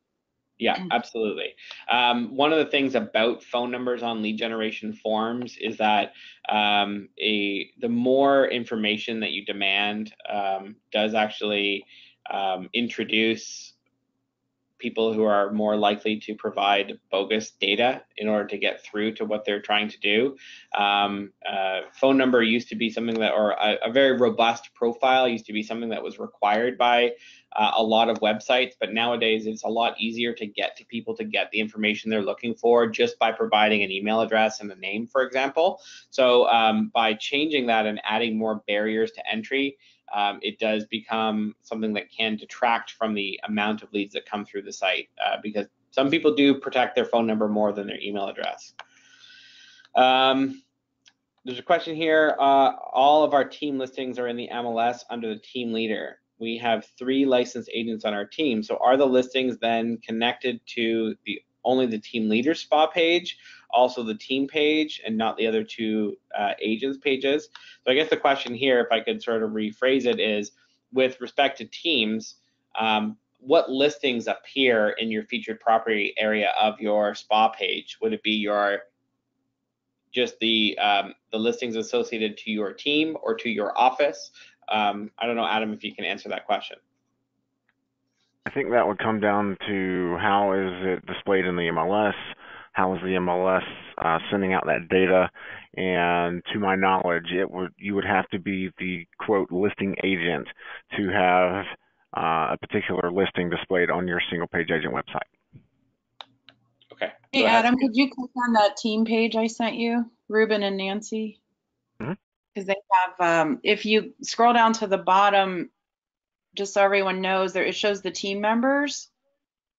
Yeah, absolutely. One of the things about phone numbers on lead generation forms is that the more information that you demand does actually introduce people who are more likely to provide bogus data in order to get through to what they're trying to do. Phone number used to be something that, or a very robust profile used to be something that was required by a lot of websites, but nowadays it's a lot easier to get to people to get the information they're looking for just by providing an email address and a name, for example. So by changing that and adding more barriers to entry, it does become something that can detract from the amount of leads that come through the site, because some people do protect their phone number more than their email address. There's a question here. All of our team listings are in the MLS under the team leader. We have 3 licensed agents on our team. So are the listings then connected to only the team leader spa page, also the team page, and not the other 2 agents pages? So I guess the question here, if I could sort of rephrase it, is with respect to teams, what listings appear in your featured property area of your spa page? Would it be just the listings associated to your team or to your office? I don't know, Adam, if you can answer that question. I think that would come down to how is it displayed in the MLS, how is the MLS sending out that data. And to my knowledge, you would have to be the quote listing agent to have a particular listing displayed on your single page agent website. Okay. Hey, Adam, could you click on that team page I sent you, Ruben and Nancy? Because they have, if you scroll down to the bottom, just so everyone knows, there it shows the team members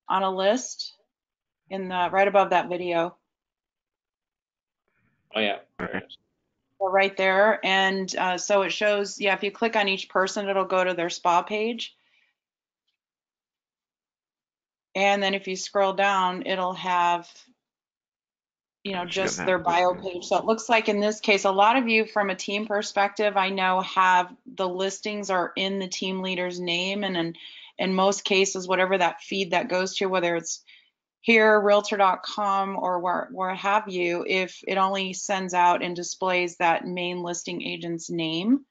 on a list in the right above that video. Oh yeah. Okay. So right there, and so it shows. Yeah, if you click on each person, it'll go to their spa page. And then if you scroll down, it'll have, you know, just their bio page. So it looks like in this case, a lot of you from a team perspective, I know have the listings are in the team leader's name. And in most cases, whatever that feed that goes to, whether it's here, realtor.com or where have you, if it only sends out and displays that main listing agent's name.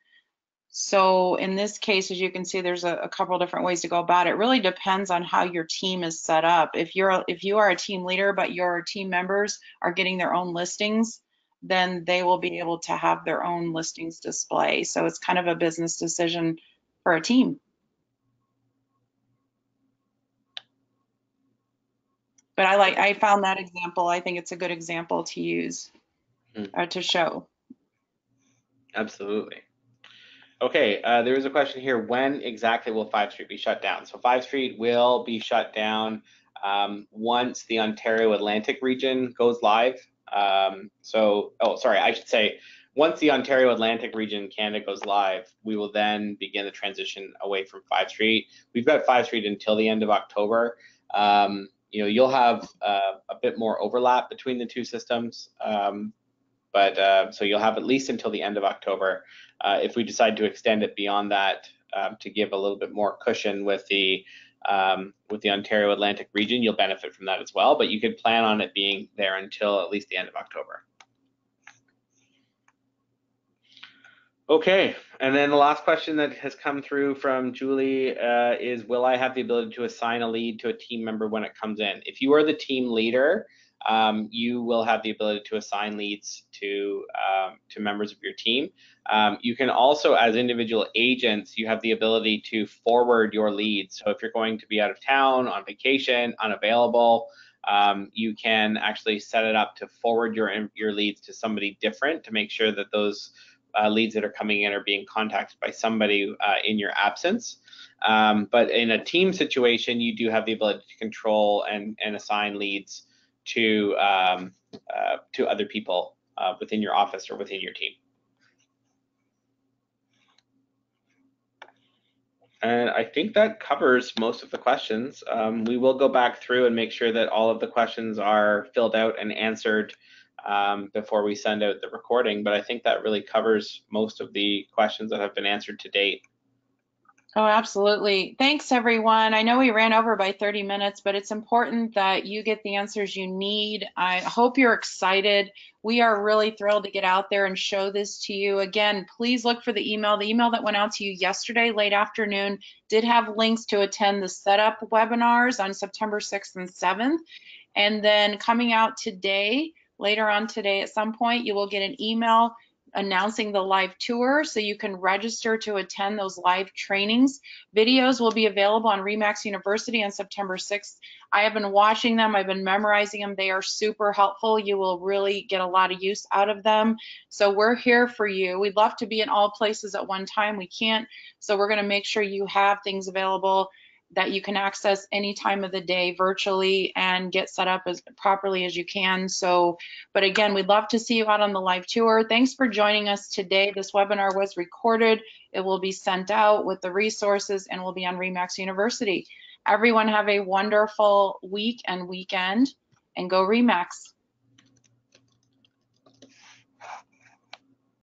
So in this case, as you can see, there's a couple different ways to go about it. It really depends on how your team is set up. If you are a team leader, but your team members are getting their own listings, then they will be able to have their own listings display. So it's kind of a business decision for a team. But I found that example. I think it's a good example to use to show. Absolutely. Okay, there is a question here. When exactly will 5th Street be shut down? So 5th Street will be shut down once the Ontario Atlantic region goes live. I should say once the Ontario Atlantic region in Canada goes live, we will then begin the transition away from 5th Street. We've got 5th Street until the end of October. You know, you'll have a bit more overlap between the two systems. So you'll have at least until the end of October. If we decide to extend it beyond that to give a little bit more cushion with the Ontario Atlantic region, you'll benefit from that as well. But you could plan on it being there until at least the end of October. Okay, and then the last question that has come through from Julie is, will I have the ability to assign a lead to a team member when it comes in? If you are the team leader, you will have the ability to assign leads to members of your team. You can also, as individual agents, you have the ability to forward your leads. So if you're going to be out of town, on vacation, unavailable, you can actually set it up to forward your leads to somebody different to make sure that those leads that are coming in are being contacted by somebody in your absence. But in a team situation, you do have the ability to control and assign leads to other people within your office or within your team. And I think that covers most of the questions. We will go back through and make sure that all of the questions are filled out and answered before we send out the recording, but I think that really covers most of the questions that have been answered to date. Oh, absolutely. Thanks, everyone. I know we ran over by 30 minutes, but it's important that you get the answers you need. I hope you're excited. We are really thrilled to get out there and show this to you. Again, please look for the email. The email that went out to you yesterday, late afternoon, did have links to attend the setup webinars on September 6th and 7th. And then coming out today, later on today at some point, you will get an email announcing the live tour, so you can register to attend those live trainings. Videos will be available on RE/MAX University on September 6th. I have been watching them. I've been memorizing them. They are super helpful. You will really get a lot of use out of them. So we're here for you. We'd love to be in all places at one time. We can't. So we're going to make sure you have things available that you can access any time of the day virtually and get set up as properly as you can. So, but again, we'd love to see you out on the live tour. Thanks for joining us today. This webinar was recorded. It will be sent out with the resources and will be on RE/MAX University. Everyone have a wonderful week and weekend, and go RE/MAX.